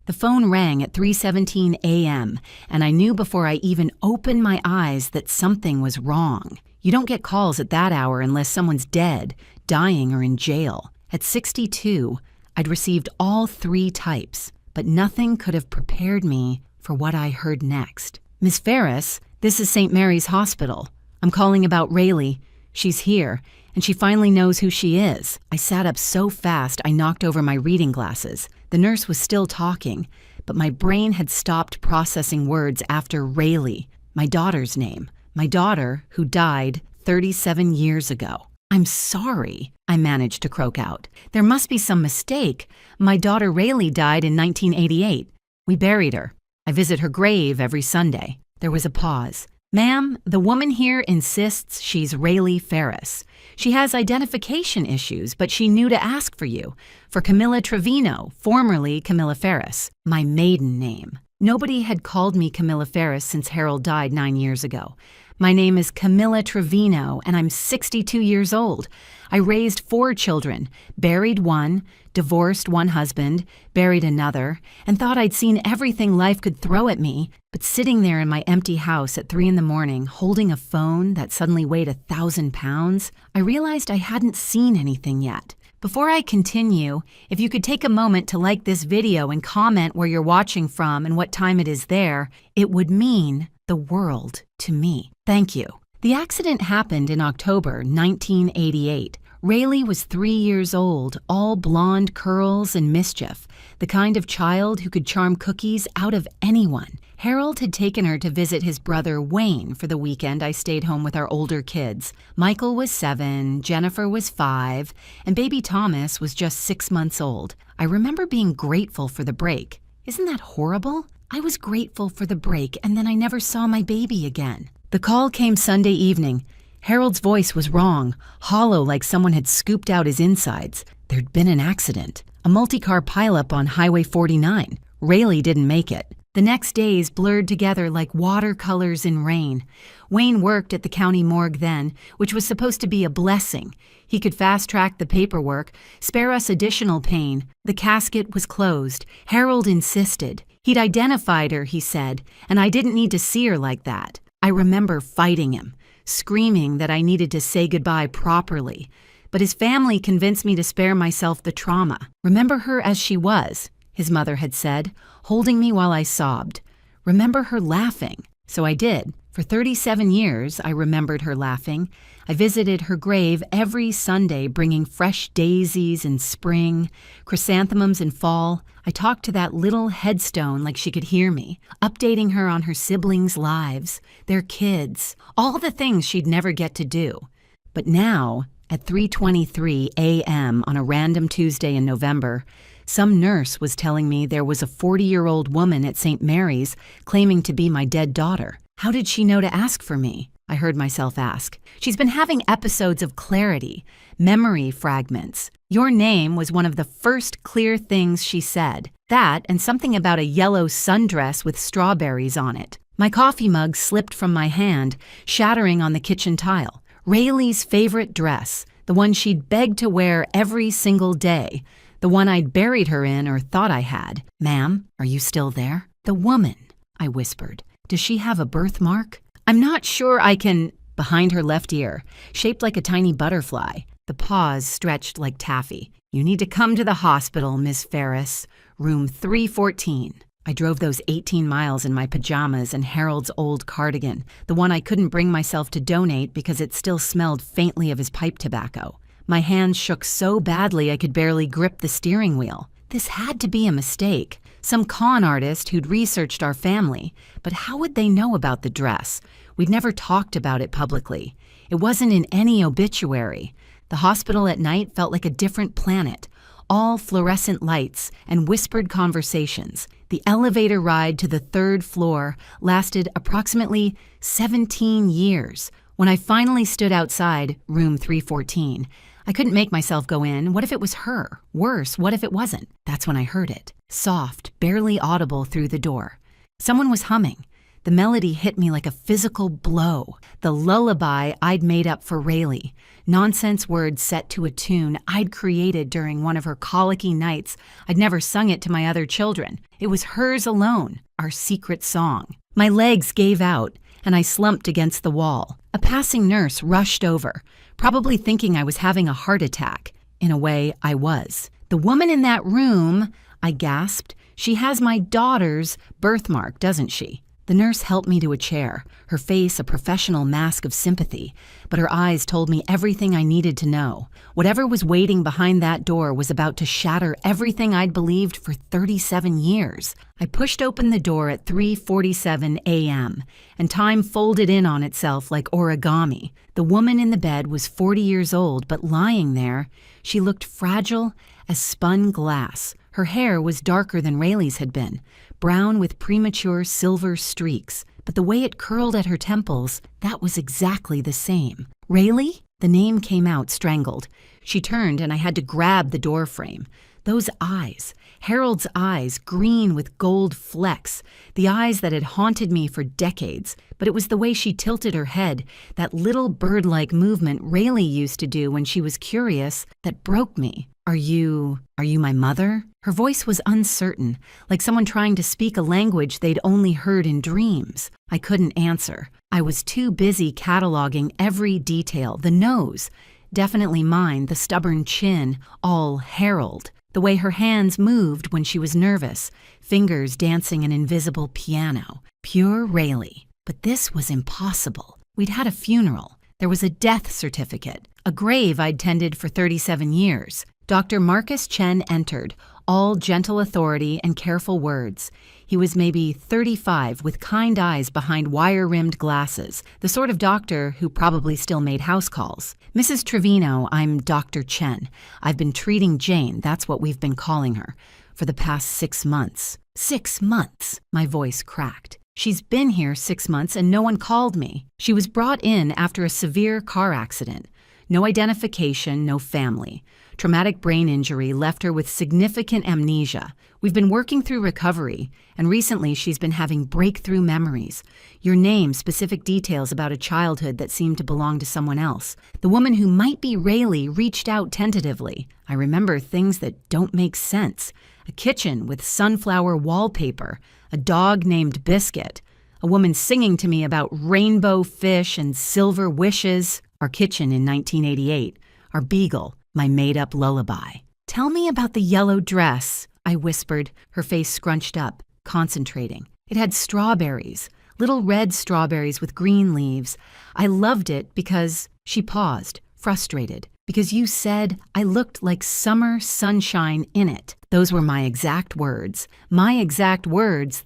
The phone rang at 3:17 a.m., and I knew before I even opened my eyes that something was wrong. You don't get calls at that hour unless someone's dead, dying, or in jail. At 62, I'd received all 3 types, but nothing could have prepared me for what I heard next. "Miss Ferris, this is St. Mary's Hospital. I'm calling about Rayleigh. She's here, and she finally knows who she is." I sat up so fast I knocked over my reading glasses. The nurse was still talking, but my brain had stopped processing words after Rayleigh, my daughter's name. My daughter, who died 37 years ago. "I'm sorry," I managed to croak out. "There must be some mistake. My daughter Rayleigh died in 1988. We buried her. I visit her grave every Sunday." There was a pause. "Ma'am, the woman here insists she's Rayleigh Ferris. She has identification issues, but she knew to ask for you, for Camilla Trevino, formerly Camilla Ferris, my maiden name." Nobody had called me Camilla Ferris since Harold died 9 years ago. "My name is Camilla Trevino, and I'm 62 years old. I raised 4 children, buried 1, divorced 1 husband, buried another, and thought I'd seen everything life could throw at me. But sitting there in my empty house at 3 in the morning, holding a phone that suddenly weighed 1,000 pounds, I realized I hadn't seen anything yet. Before I continue, if you could take a moment to like this video and comment where you're watching from and what time it is there, it would mean the world to me. Thank you. The accident happened in October 1988. Rayleigh was 3 years old, all blonde curls and mischief, the kind of child who could charm cookies out of anyone. Harold had taken her to visit his brother Wayne for the weekend. I stayed home with our older kids. Michael was 7, Jennifer was 5, and baby Thomas was just 6 months old. I remember being grateful for the break. Isn't that horrible? I was grateful for the break, and then I never saw my baby again. The call came Sunday evening. Harold's voice was wrong, hollow like someone had scooped out his insides. There'd been an accident, a multi-car pileup on Highway 49. Rayleigh didn't make it. The next days blurred together like watercolors in rain. Wayne worked at the county morgue then, which was supposed to be a blessing. He could fast-track the paperwork, spare us additional pain. The casket was closed. Harold insisted. He'd identified her, he said, and I didn't need to see her like that. I remember fighting him, screaming that I needed to say goodbye properly. But his family convinced me to spare myself the trauma. "Remember her as she was," his mother had said, holding me while I sobbed. "Remember her laughing." So I did. For 37 years, I remembered her laughing. I visited her grave every Sunday, bringing fresh daisies in spring, chrysanthemums in fall. I talked to that little headstone like she could hear me, updating her on her siblings' lives, their kids, all the things she'd never get to do. But now, at 3:23 a.m. on a random Tuesday in November, some nurse was telling me there was a 40-year-old woman at St. Mary's claiming to be my dead daughter. How did she know to ask for me? I heard myself ask. She's been having episodes of clarity, memory fragments. Your name was one of the first clear things she said. That and something about a yellow sundress with strawberries on it. My coffee mug slipped from my hand, shattering on the kitchen tile. Rayleigh's favorite dress, the one she'd begged to wear every single day, the one I'd buried her in or thought I had. "Ma'am, are you still there?" "The woman," I whispered. "Does she have a birthmark?" "I'm not sure I can—" Behind her left ear, shaped like a tiny butterfly. The paws stretched like taffy. "You need to come to the hospital, Miss Ferris. Room 314. I drove those 18 miles in my pajamas and Harold's old cardigan, the one I couldn't bring myself to donate because it still smelled faintly of his pipe tobacco. My hands shook so badly I could barely grip the steering wheel. This had to be a mistake. Some con artist who'd researched our family. But how would they know about the dress? We'd never talked about it publicly. It wasn't in any obituary. The hospital at night felt like a different planet. All fluorescent lights and whispered conversations. The elevator ride to the 3rd floor lasted approximately 17 years. When I finally stood outside room 314, I couldn't make myself go in. What if it was her? Worse, what if it wasn't? That's when I heard it. Soft, barely audible through the door. Someone was humming. The melody hit me like a physical blow. The lullaby I'd made up for Rayleigh. Nonsense words set to a tune I'd created during one of her colicky nights. I'd never sung it to my other children. It was hers alone, our secret song. My legs gave out, and I slumped against the wall. A passing nurse rushed over, probably thinking I was having a heart attack. In a way, I was. "The woman in that room," I gasped. "She has my daughter's birthmark, doesn't she?" The nurse helped me to a chair, her face a professional mask of sympathy, but her eyes told me everything I needed to know. Whatever was waiting behind that door was about to shatter everything I'd believed for 37 years. I pushed open the door at 3:47 a.m., and time folded in on itself like origami. The woman in the bed was 40 years old, but lying there, she looked fragile as spun glass. Her hair was darker than Rayleigh's had been, brown with premature silver streaks, but the way it curled at her temples, that was exactly the same. "Rayleigh?" The name came out strangled. She turned and I had to grab the door frame. Those eyes, Harold's eyes, green with gold flecks, the eyes that had haunted me for decades, but it was the way she tilted her head, that little bird-like movement Rayleigh used to do when she was curious, that broke me. Are you my mother?" Her voice was uncertain, like someone trying to speak a language they'd only heard in dreams. I couldn't answer. I was too busy cataloging every detail. The nose, definitely mine, the stubborn chin, all Harold. The way her hands moved when she was nervous, fingers dancing an invisible piano. Pure Rayleigh. But this was impossible. We'd had a funeral. There was a death certificate, a grave I'd tended for 37 years. Dr. Marcus Chen entered, all gentle authority and careful words. He was maybe 35 with kind eyes behind wire-rimmed glasses, the sort of doctor who probably still made house calls. "Mrs. Trevino, I'm Dr. Chen. I've been treating Jane, that's what we've been calling her, for the past 6 months." 6 months, my voice cracked. "She's been here 6 months and no one called me." She was brought in after a severe car accident. No identification, no family. Traumatic brain injury left her with significant amnesia. We've been working through recovery, and recently she's been having breakthrough memories. Your name, specific details about a childhood that seemed to belong to someone else. The woman who might be Rayleigh reached out tentatively. I remember things that don't make sense. A kitchen with sunflower wallpaper. A dog named Biscuit. A woman singing to me about rainbow fish and silver wishes. Our kitchen in 1988. Our beagle. My made-up lullaby. "Tell me about the yellow dress," I whispered, her face scrunched up, concentrating. "It had strawberries, little red strawberries with green leaves. I loved it because..." She paused, frustrated. "Because you said I looked like summer sunshine in it." Those were my exact words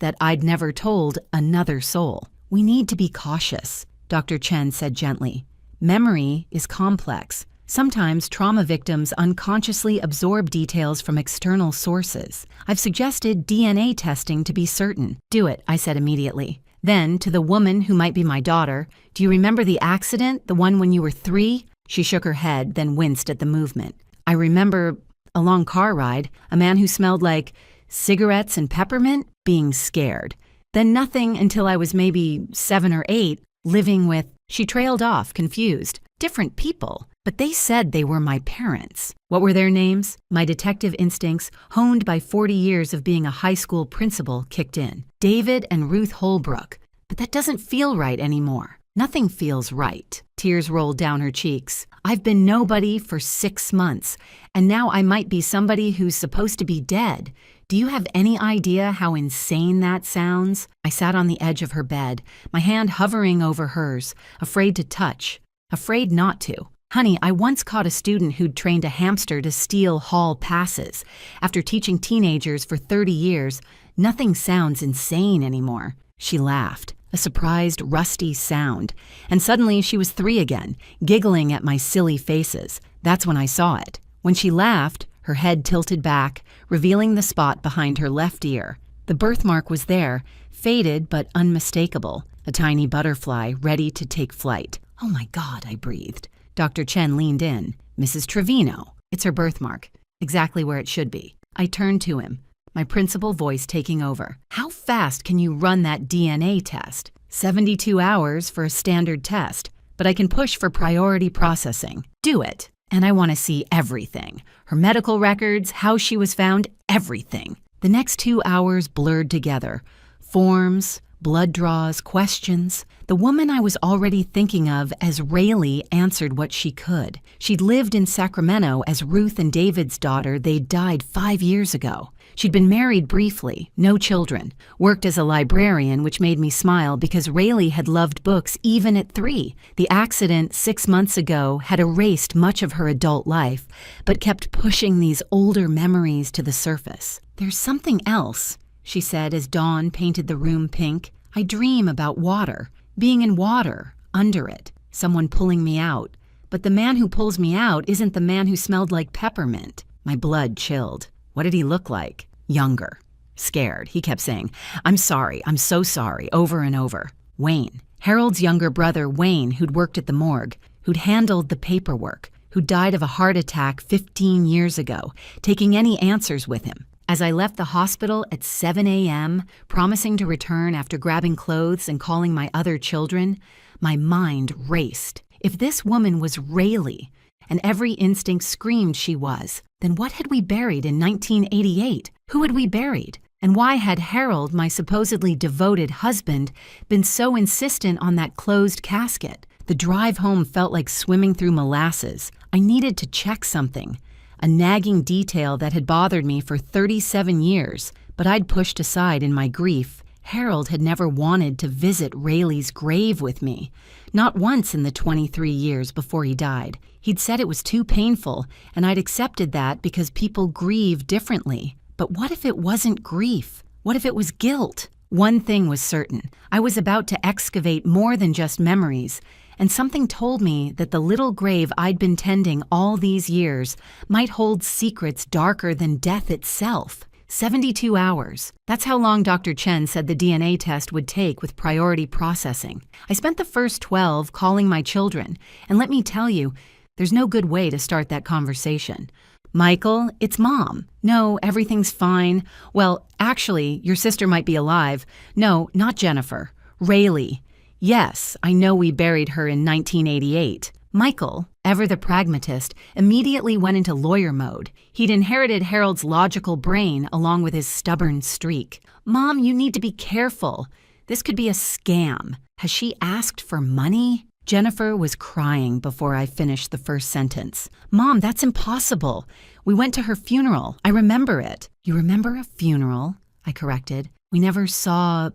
that I'd never told another soul. "We need to be cautious," Dr. Chen said gently. "Memory is complex. Sometimes trauma victims unconsciously absorb details from external sources. I've suggested DNA testing to be certain." "Do it," I said immediately. Then, to the woman who might be my daughter, "Do you remember the accident, the one when you were 3? She shook her head, then winced at the movement. "I remember a long car ride, a man who smelled like cigarettes and peppermint, being scared. Then nothing until I was maybe 7 or 8, living with..." She trailed off, confused. "Different people. But they said they were my parents." What were their names? My detective instincts, honed by 40 years of being a high school principal, kicked in. David and Ruth Holbrook. But that doesn't feel right anymore. Nothing feels right. Tears rolled down her cheeks. I've been nobody for 6 months, and now I might be somebody who's supposed to be dead. Do you have any idea how insane that sounds? I sat on the edge of her bed, my hand hovering over hers, afraid to touch, afraid not to. "Honey, I once caught a student who'd trained a hamster to steal hall passes. After teaching teenagers for 30 years, nothing sounds insane anymore." She laughed, a surprised, rusty sound. And suddenly she was 3 again, giggling at my silly faces. That's when I saw it. When she laughed, her head tilted back, revealing the spot behind her left ear. The birthmark was there, faded but unmistakable, a tiny butterfly ready to take flight. "Oh my God," I breathed. Dr. Chen leaned in. "Mrs. Trevino." "It's her birthmark. Exactly where it should be." I turned to him, my principal voice taking over. "How fast can you run that DNA test? 72 hours for a standard test, but I can push for priority processing. Do it. And I want to see everything. Her medical records, how she was found, everything. The next 2 hours blurred together. Forms, blood draws, questions. The woman I was already thinking of as Rayleigh answered what she could. She'd lived in Sacramento as Ruth and David's daughter. They'd died 5 years ago. She'd been married briefly, no children, worked as a librarian, which made me smile because Rayleigh had loved books even at 3. The accident 6 months ago had erased much of her adult life, but kept pushing these older memories to the surface. There's something else, she said as dawn painted the room pink. I dream about water, being in water, under it, someone pulling me out. But the man who pulls me out isn't the man who smelled like peppermint. My blood chilled. What did he look like? Younger. Scared. He kept saying, I'm sorry, I'm so sorry, over and over. Wayne. Harold's younger brother, Wayne, who'd worked at the morgue, who'd handled the paperwork, who died of a heart attack 15 years ago, taking any answers with him. As I left the hospital at 7 a.m., promising to return after grabbing clothes and calling my other children, my mind raced. If this woman was Rayleigh, and every instinct screamed she was, then what had we buried in 1988? Who had we buried? And why had Harold, my supposedly devoted husband, been so insistent on that closed casket? The drive home felt like swimming through molasses. I needed to check something. A nagging detail that had bothered me for 37 years, but I'd pushed aside in my grief. Harold had never wanted to visit Rayleigh's grave with me. Not once in the 23 years before he died. He'd said it was too painful, and I'd accepted that because people grieve differently. But what if it wasn't grief? What if it was guilt? One thing was certain. I was about to excavate more than just memories, and something told me that the little grave I'd been tending all these years might hold secrets darker than death itself. 72 hours. That's how long Dr. Chen said the DNA test would take with priority processing. I spent the first 12 calling my children, and let me tell you, there's no good way to start that conversation. Michael, it's Mom. No, everything's fine. Well, actually, your sister might be alive. No, not Jennifer. Rayleigh. Yes, I know we buried her in 1988. Michael, ever the pragmatist, immediately went into lawyer mode. He'd inherited Harold's logical brain along with his stubborn streak. Mom, you need to be careful. This could be a scam. Has she asked for money? Jennifer was crying before I finished the first sentence. Mom, that's impossible. We went to her funeral. I remember it. You remember a funeral? I corrected. We never saw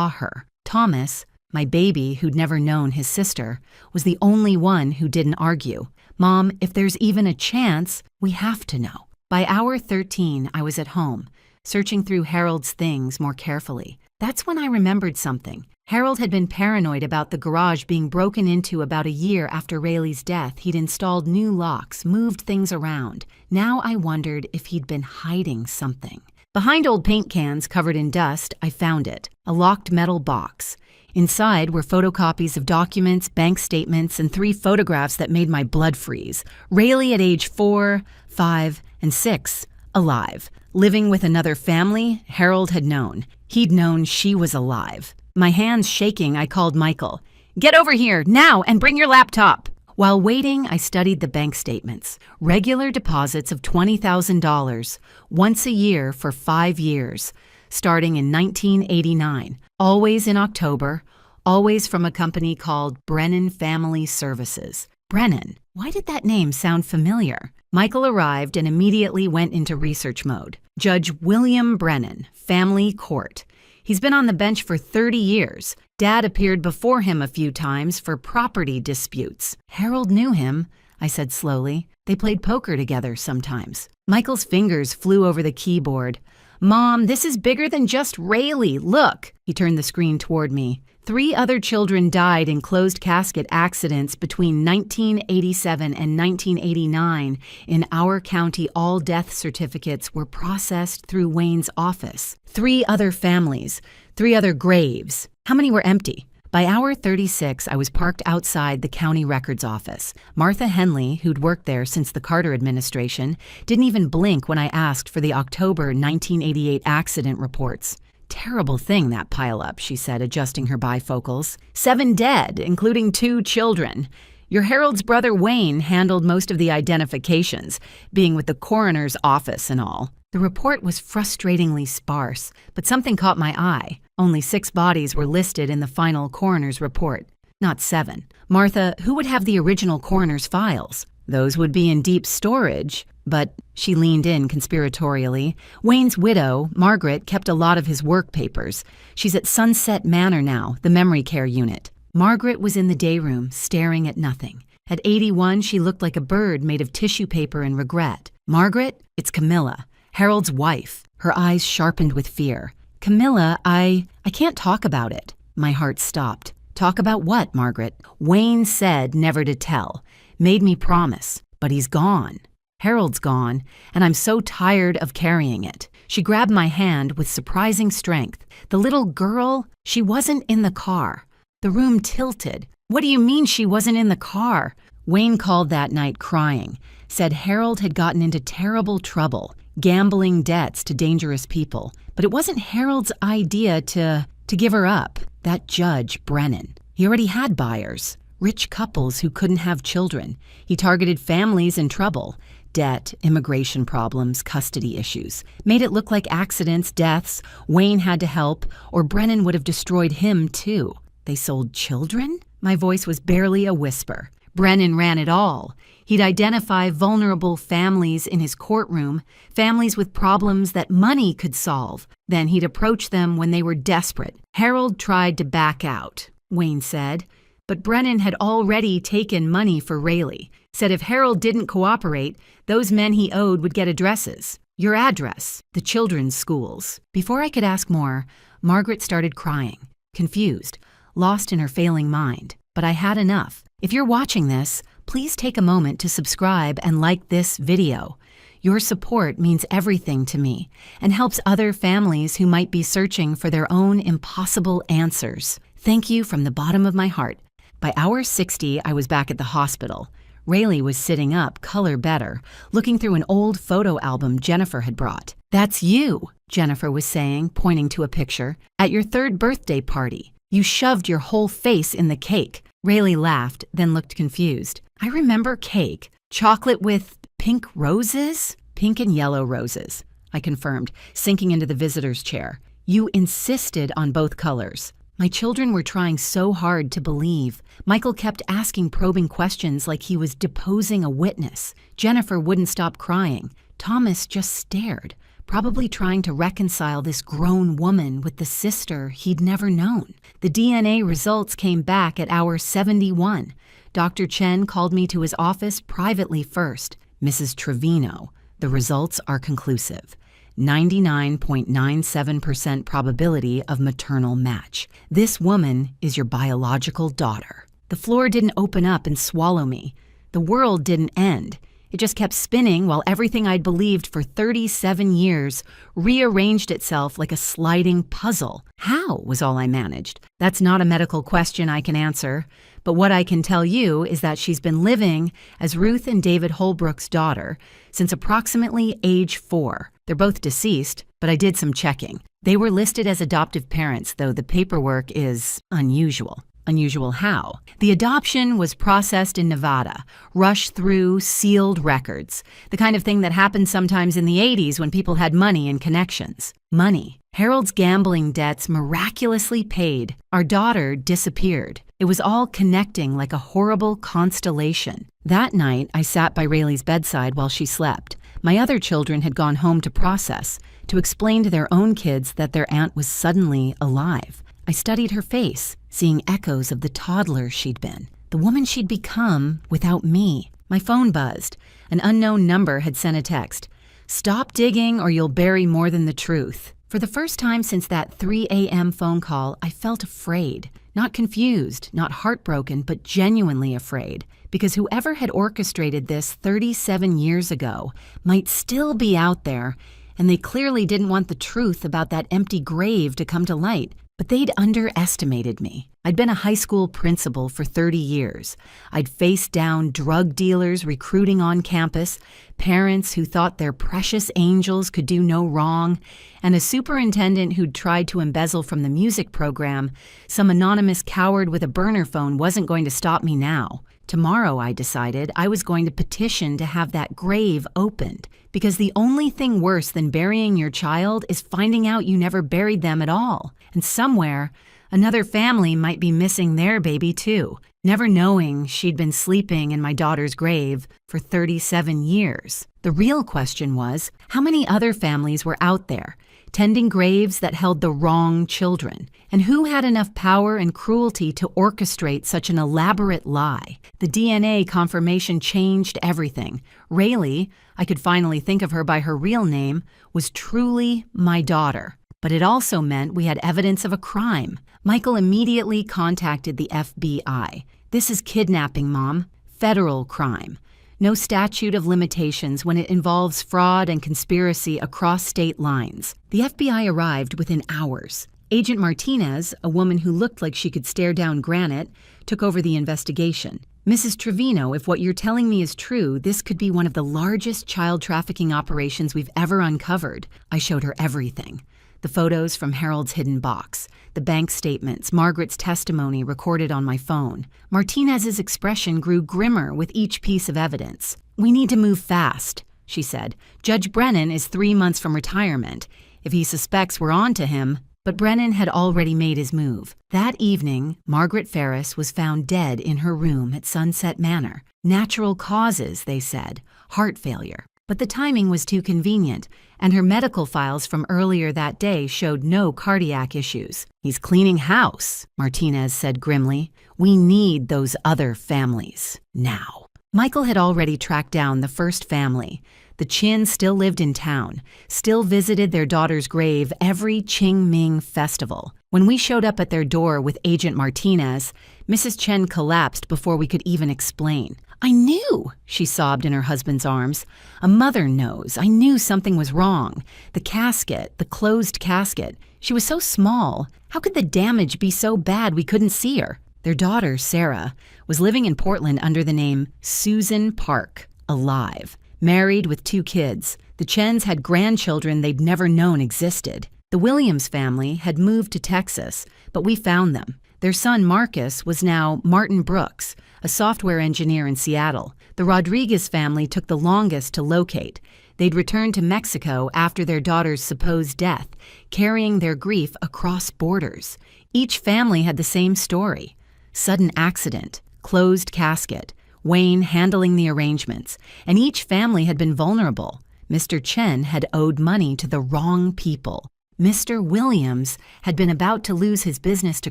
her. Thomas, my baby who'd never known his sister, was the only one who didn't argue. Mom, if there's even a chance, we have to know. By hour 13, I was at home, searching through Harold's things more carefully. That's when I remembered something. Harold had been paranoid about the garage being broken into about a year after Rayleigh's death. He'd installed new locks, moved things around. Now I wondered if he'd been hiding something. Behind old paint cans covered in dust, I found it, a locked metal box. Inside were photocopies of documents, bank statements, and 3 photographs that made my blood freeze. Rayleigh at age 4, 5, and 6, alive. Living with another family, Harold had known. He'd known she was alive. My hands shaking, I called Michael. Get over here, now, and bring your laptop. While waiting, I studied the bank statements. Regular deposits of $20,000, once a year for 5 years, starting in 1989. Always in October, always from a company called Brennan Family Services. Brennan, why did that name sound familiar? Michael arrived and immediately went into research mode. Judge William Brennan, Family Court. He's been on the bench for 30 years. Dad appeared before him a few times for property disputes. Harold knew him, I said slowly. They played poker together sometimes. Michael's fingers flew over the keyboard. Mom, this is bigger than just Rayleigh. Look. He turned the screen toward me. 3 other children died in closed casket accidents between 1987 and 1989. In our county, all death certificates were processed through Wayne's office. 3 other families, 3 other graves. How many were empty? By hour 36, I was parked outside the county records office. Martha Henley, who'd worked there since the Carter administration, didn't even blink when I asked for the October 1988 accident reports. Terrible thing, that pileup, she said, adjusting her bifocals. 7 dead, including 2 children. Your Harold's brother Wayne handled most of the identifications, being with the coroner's office and all. The report was frustratingly sparse, but something caught my eye. Only 6 bodies were listed in the final coroner's report, not 7. Martha, who would have the original coroner's files? Those would be in deep storage, but she leaned in conspiratorially. Wayne's widow, Margaret, kept a lot of his work papers. She's at Sunset Manor now, the memory care unit. Margaret was in the day room, staring at nothing. At 81, she looked like a bird made of tissue paper and regret. Margaret, it's Camilla, Harold's wife. Her eyes sharpened with fear. Camilla, I can't talk about it. My heart stopped. Talk about what, Margaret? Wayne said never to tell. Made me promise, but he's gone. Harold's gone, and I'm so tired of carrying it. She grabbed my hand with surprising strength. The little girl, she wasn't in the car. The room tilted. What do you mean she wasn't in the car? Wayne called that night crying, said Harold had gotten into terrible trouble, gambling debts to dangerous people. But it wasn't Harold's idea to give her up. That judge, Brennan, he already had buyers. Rich couples who couldn't have children. He targeted families in trouble. Debt, immigration problems, custody issues. Made it look like accidents, deaths, Wayne had to help, or Brennan would have destroyed him too. They sold children? My voice was barely a whisper. Brennan ran it all. He'd identify vulnerable families in his courtroom, families with problems that money could solve. Then he'd approach them when they were desperate. Harold tried to back out, Wayne said. But Brennan had already taken money for Rayleigh, said if Harold didn't cooperate, those men he owed would get addresses. Your address, the children's schools. Before I could ask more, Margaret started crying, confused, lost in her failing mind. But I had enough. If you're watching this, please take a moment to subscribe and like this video. Your support means everything to me and helps other families who might be searching for their own impossible answers. Thank you from the bottom of my heart. By hour 60, I was back at the hospital. Rayleigh was sitting up, color better, looking through an old photo album Jennifer had brought. That's you, Jennifer was saying, pointing to a picture. At your 3rd birthday party. You shoved your whole face in the cake. Rayleigh laughed, then looked confused. I remember cake. Chocolate with pink roses? Pink and yellow roses, I confirmed, sinking into the visitor's chair. You insisted on both colors. My children were trying so hard to believe. Michael kept asking probing questions like he was deposing a witness. Jennifer wouldn't stop crying. Thomas just stared, probably trying to reconcile this grown woman with the sister he'd never known. The DNA results came back at hour 71. Dr. Chen called me to his office privately first. Mrs. Trevino, the results are conclusive. 99.97% probability of maternal match. This woman is your biological daughter. The floor didn't open up and swallow me. The world didn't end. It just kept spinning while everything I'd believed for 37 years rearranged itself like a sliding puzzle. How was all I managed? That's not a medical question I can answer. But what I can tell you is that she's been living as Ruth and David Holbrook's daughter since approximately age 4. They're both deceased, but I did some checking. They were listed as adoptive parents, though the paperwork is unusual. Unusual how? The adoption was processed in Nevada, rushed through sealed records, the kind of thing that happened sometimes in the 80s when people had money and connections. Money. Harold's gambling debts miraculously paid. Our daughter disappeared. It was all connecting like a horrible constellation. That night, I sat by Rayleigh's bedside while she slept. My other children had gone home to process, to explain to their own kids that their aunt was suddenly alive. I studied her face, seeing echoes of the toddler she'd been, the woman she'd become without me. My phone buzzed. An unknown number had sent a text. Stop digging or you'll bury more than the truth. For the first time since that 3 a.m. phone call, I felt afraid. Not confused, not heartbroken, but genuinely afraid. Because whoever had orchestrated this 37 years ago might still be out there, and they clearly didn't want the truth about that empty grave to come to light. But they'd underestimated me. I'd been a high school principal for 30 years. I'd faced down drug dealers recruiting on campus, parents who thought their precious angels could do no wrong, and a superintendent who'd tried to embezzle from the music program. Some anonymous coward with a burner phone wasn't going to stop me now. Tomorrow, I decided, I was going to petition to have that grave opened, because the only thing worse than burying your child is finding out you never buried them at all. And somewhere, another family might be missing their baby too, never knowing she'd been sleeping in my daughter's grave for 37 years. The real question was, how many other families were out there, tending graves that held the wrong children? And who had enough power and cruelty to orchestrate such an elaborate lie? The DNA confirmation changed everything. Rayleigh, I could finally think of her by her real name, was truly my daughter. But it also meant we had evidence of a crime. Michael immediately contacted the FBI. This is kidnapping, Mom. Federal crime. No statute of limitations when it involves fraud and conspiracy across state lines. The FBI arrived within hours. Agent Martinez, a woman who looked like she could stare down granite, took over the investigation. Mrs. Trevino, if what you're telling me is true, this could be one of the largest child trafficking operations we've ever uncovered. I showed her everything. The photos from Harold's hidden box, the bank statements, Margaret's testimony recorded on my phone. Martinez's expression grew grimmer with each piece of evidence. "We need to move fast," she said. "Judge Brennan is 3 months from retirement. If he suspects we're on to him..." But Brennan had already made his move. That evening, Margaret Ferris was found dead in her room at Sunset Manor. Natural causes, they said, heart failure. But the timing was too convenient, and her medical files from earlier that day showed no cardiac issues. "He's cleaning house," Martinez said grimly. "We need those other families, now." Michael had already tracked down the first family. The Chin still lived in town, still visited their daughter's grave every Qingming festival. When we showed up at their door with Agent Martinez, Mrs. Chen collapsed before we could even explain. "I knew," she sobbed in her husband's arms. "A mother knows. I knew something was wrong. The casket, the closed casket. She was so small. How could the damage be so bad we couldn't see her?" Their daughter, Sarah, was living in Portland under the name Susan Park, alive. Married with 2 kids, the Chens had grandchildren they'd never known existed. The Williams family had moved to Texas, but we found them. Their son Marcus was now Martin Brooks, a software engineer in Seattle. The Rodriguez family took the longest to locate. They'd returned to Mexico after their daughter's supposed death, carrying their grief across borders. Each family had the same story. Sudden accident, closed casket, Wayne handling the arrangements, and each family had been vulnerable. Mr. Chen had owed money to the wrong people. Mr. Williams had been about to lose his business to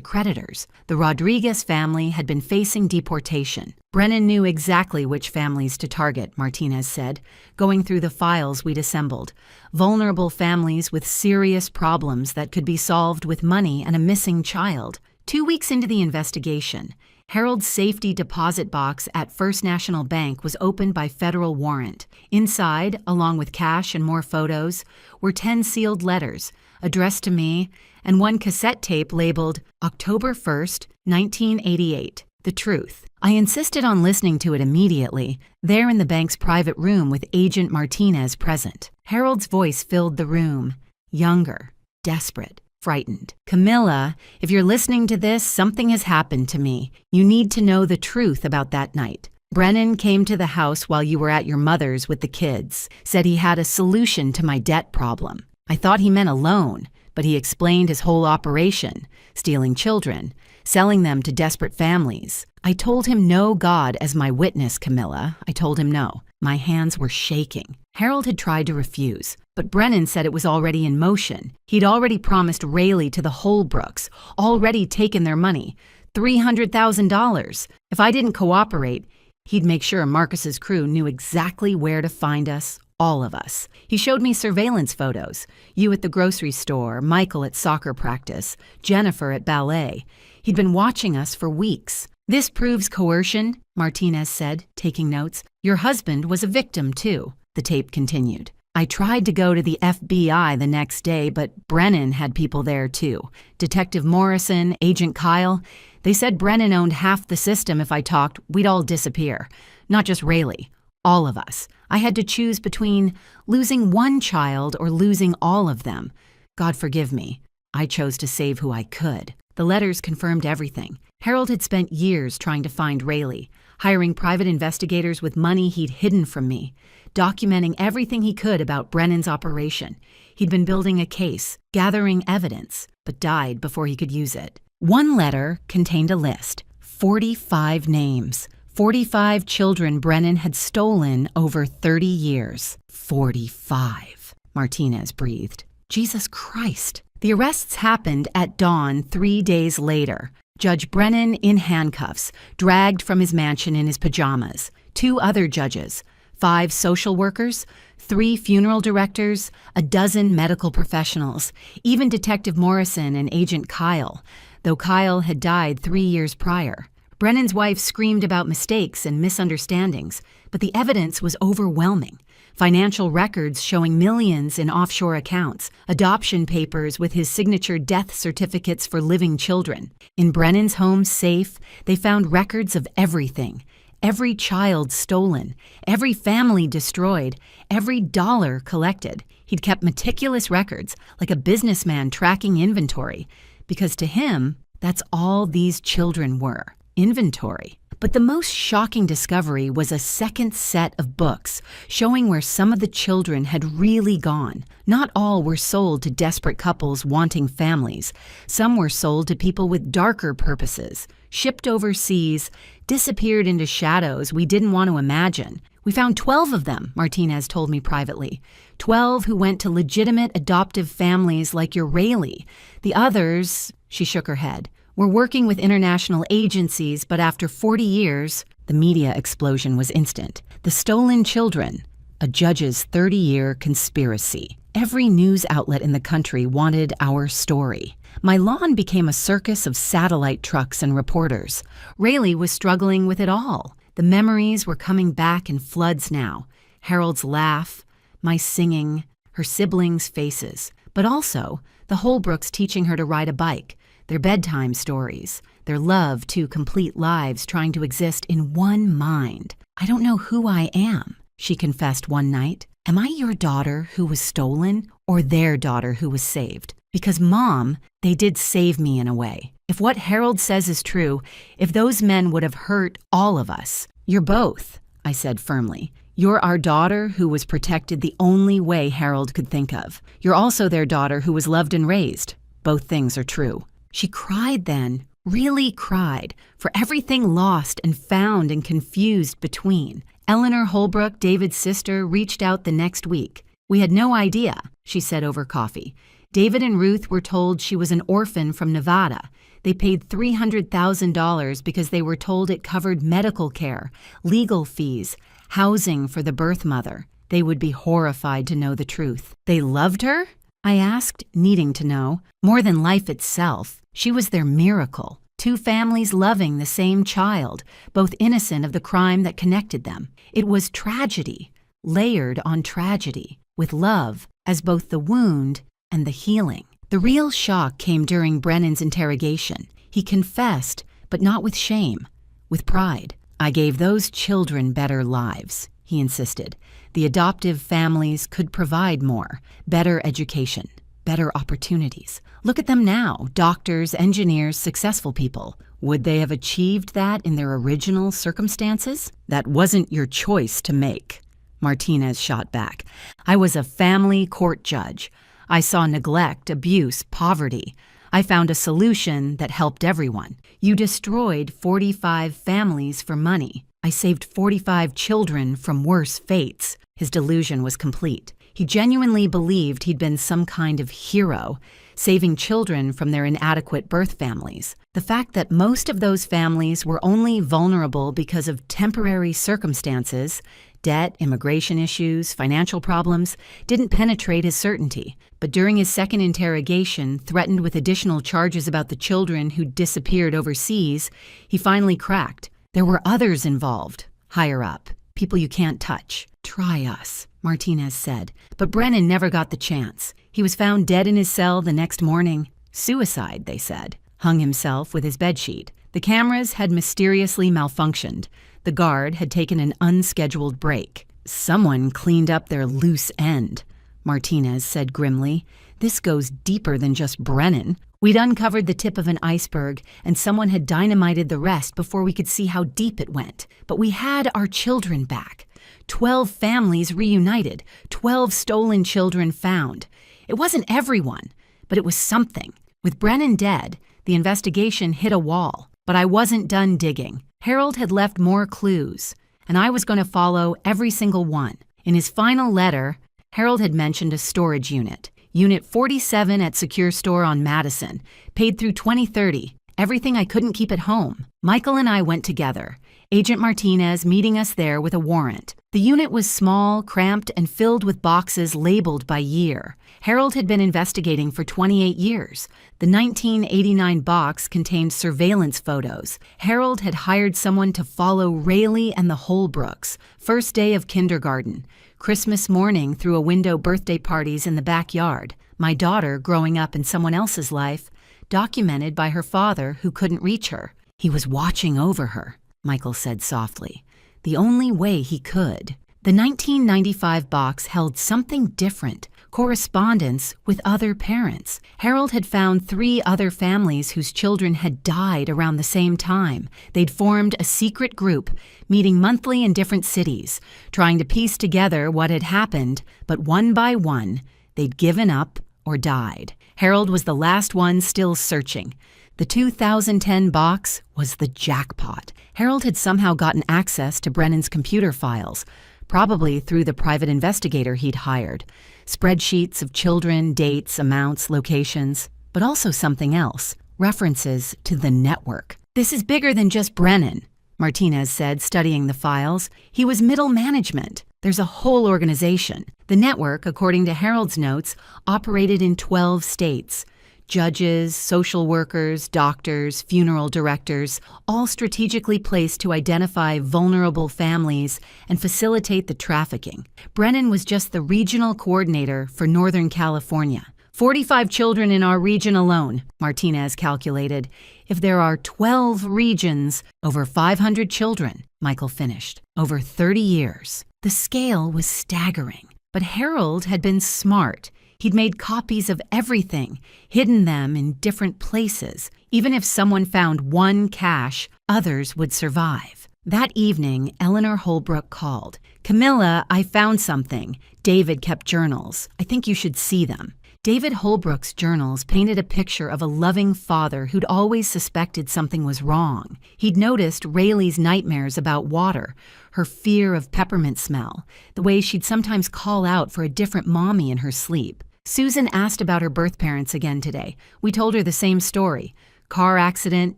creditors. The Rodriguez family had been facing deportation. Brennan knew exactly which families to target, Martinez said, going through the files we'd assembled. Vulnerable families with serious problems that could be solved with money and a missing child. 2 weeks into the investigation, Harold's safety deposit box at First National Bank was opened by federal warrant. Inside, along with cash and more photos, were 10 sealed letters addressed to me and 1 cassette tape labeled October 1st, 1988, The Truth. I insisted on listening to it immediately, there in the bank's private room with Agent Martinez present. Harold's voice filled the room, younger, desperate. Frightened. "Camilla, if you're listening to this, something has happened to me. You need to know the truth about that night. Brennan came to the house while you were at your mother's with the kids, said he had a solution to my debt problem. I thought he meant a loan, but he explained his whole operation, stealing children, selling them to desperate families. I told him no, God as my witness, Camilla. I told him no. My hands were shaking. Harold had tried to refuse, but Brennan said it was already in motion. He'd already promised Rayleigh to the Holbrooks, already taken their money, $300,000. If I didn't cooperate, he'd make sure Marcus's crew knew exactly where to find us, all of us. He showed me surveillance photos, you at the grocery store, Michael at soccer practice, Jennifer at ballet. He'd been watching us for weeks. This proves coercion, Martinez said, taking notes. Your husband was a victim, too, the tape continued. I tried to go to the FBI the next day, but Brennan had people there too. Detective Morrison, Agent Kyle. They said Brennan owned half the system. If I talked, we'd all disappear. Not just Rayleigh. All of us. I had to choose between losing one child or losing all of them. God forgive me. I chose to save who I could. The letters confirmed everything. Harold had spent years trying to find Rayleigh, hiring private investigators with money he'd hidden from me, documenting everything he could about Brennan's operation. He'd been building a case, gathering evidence, but died before he could use it. One letter contained a list, 45 names, 45 children Brennan had stolen over 30 years. 45, Martinez breathed. Jesus Christ. The arrests happened at dawn 3 days later. Judge Brennan in handcuffs, dragged from his mansion in his pajamas. 2 other judges, 5 social workers, 3 funeral directors, a dozen medical professionals, even Detective Morrison and Agent Kyle, though Kyle had died 3 years prior. Brennan's wife screamed about mistakes and misunderstandings, but the evidence was overwhelming. Financial records showing millions in offshore accounts, adoption papers with his signature death certificates for living children. In Brennan's home safe, they found records of everything. Every child stolen, every family destroyed, every dollar collected. He'd kept meticulous records, like a businessman tracking inventory, because to him, that's all these children were, inventory. But the most shocking discovery was a second set of books showing where some of the children had really gone. Not all were sold to desperate couples wanting families. Some were sold to people with darker purposes, shipped overseas, disappeared into shadows we didn't want to imagine. We found 12 of them, Martinez told me privately. 12 who went to legitimate adoptive families like your Rayleigh. The others, she shook her head, were working with international agencies, but after 40 years, the media explosion was instant. The stolen children, a judge's 30-year conspiracy. Every news outlet in the country wanted our story. My lawn became a circus of satellite trucks and reporters. Rayleigh was struggling with it all. The memories were coming back in floods now. Harold's laugh, my singing, her siblings' faces, but also the Holbrooks teaching her to ride a bike, their bedtime stories, their love to complete lives trying to exist in one mind. I don't know who I am, she confessed one night. Am I your daughter who was stolen or their daughter who was saved? Because, Mom, they did save me in a way. If what Harold says is true, if those men would have hurt all of us, you're both, I said firmly. You're our daughter who was protected the only way Harold could think of. You're also their daughter who was loved and raised. Both things are true. She cried then, really cried, for everything lost and found and confused between. Eleanor Holbrook, David's sister, reached out the next week. We had no idea, she said over coffee. David and Ruth were told she was an orphan from Nevada. They paid $300,000 because they were told it covered medical care, legal fees, housing for the birth mother. They would be horrified to know the truth. They loved her? I asked, needing to know. More than life itself. She was their miracle. 2 families loving the same child, both innocent of the crime that connected them. It was tragedy, layered on tragedy, with love as both the wound and the healing. The real shock came during Brennan's interrogation. He confessed, but not with shame, with pride. I gave those children better lives, he insisted. The adoptive families could provide more, better education, better opportunities. Look at them now, doctors, engineers, successful people. Would they have achieved that in their original circumstances? That wasn't your choice to make, Martinez shot back. I was a family court judge. I saw neglect, abuse, poverty. I found a solution that helped everyone. You destroyed 45 families for money. I saved 45 children from worse fates. His delusion was complete. He genuinely believed he'd been some kind of hero, saving children from their inadequate birth families. The fact that most of those families were only vulnerable because of temporary circumstances, debt, immigration issues, financial problems, didn't penetrate his certainty. But during his second interrogation, threatened with additional charges about the children who'd disappeared overseas, he finally cracked. There were others involved, higher up, people you can't touch. Try us, Martinez said. But Brennan never got the chance. He was found dead in his cell the next morning. Suicide, they said. Hung himself with his bedsheet. The cameras had mysteriously malfunctioned. The guard had taken an unscheduled break. Someone cleaned up their loose end, Martinez said grimly. This goes deeper than just Brennan. We'd uncovered the tip of an iceberg, and someone had dynamited the rest before we could see how deep it went. But we had our children back. 12 families reunited, 12 stolen children found. It wasn't everyone, but it was something. With Brennan dead, the investigation hit a wall. But I wasn't done digging. Harold had left more clues, and I was going to follow every single one. In his final letter, Harold had mentioned a storage unit. Unit 47 at Secure Store on Madison, paid through 2030. Everything I couldn't keep at home. Michael and I went together, Agent Martinez meeting us there with a warrant. The unit was small, cramped, and filled with boxes labeled by year. Harold had been investigating for 28 years. The 1989 box contained surveillance photos. Harold had hired someone to follow Rayleigh and the Holbrooks, first day of kindergarten, Christmas morning through a window birthday parties in the backyard, my daughter growing up in someone else's life, documented by her father who couldn't reach her. He was watching over her, Michael said softly. The only way he could. The 1995 box held something different, correspondence with other parents. Harold had found 3 other families whose children had died around the same time. They'd formed a secret group, meeting monthly in different cities, trying to piece together what had happened, but one by one, they'd given up or died. Harold was the last one still searching. The 2010 box was the jackpot. Harold had somehow gotten access to Brennan's computer files, probably through the private investigator he'd hired. Spreadsheets of children, dates, amounts, locations, but also something else, references to the network. This is bigger than just Brennan, Martinez said, studying the files. He was middle management. There's a whole organization. The network, according to Harold's notes, operated in 12 states. Judges, social workers, doctors, funeral directors, all strategically placed to identify vulnerable families and facilitate the trafficking. Brennan was just the regional coordinator for Northern California. 45 children in our region alone, Martinez calculated. If there are 12 regions, over 500 children, Michael finished. Over 30 years. The scale was staggering. But Harold had been smart. He'd made copies of everything, hidden them in different places. Even if someone found one cache, others would survive. That evening, Eleanor Holbrook called. "Camilla, I found something. David kept journals. I think you should see them." David Holbrook's journals painted a picture of a loving father who'd always suspected something was wrong. He'd noticed Rayleigh's nightmares about water, her fear of peppermint smell, the way she'd sometimes call out for a different mommy in her sleep. Susan asked about her birth parents again today. We told her the same story. Car accident,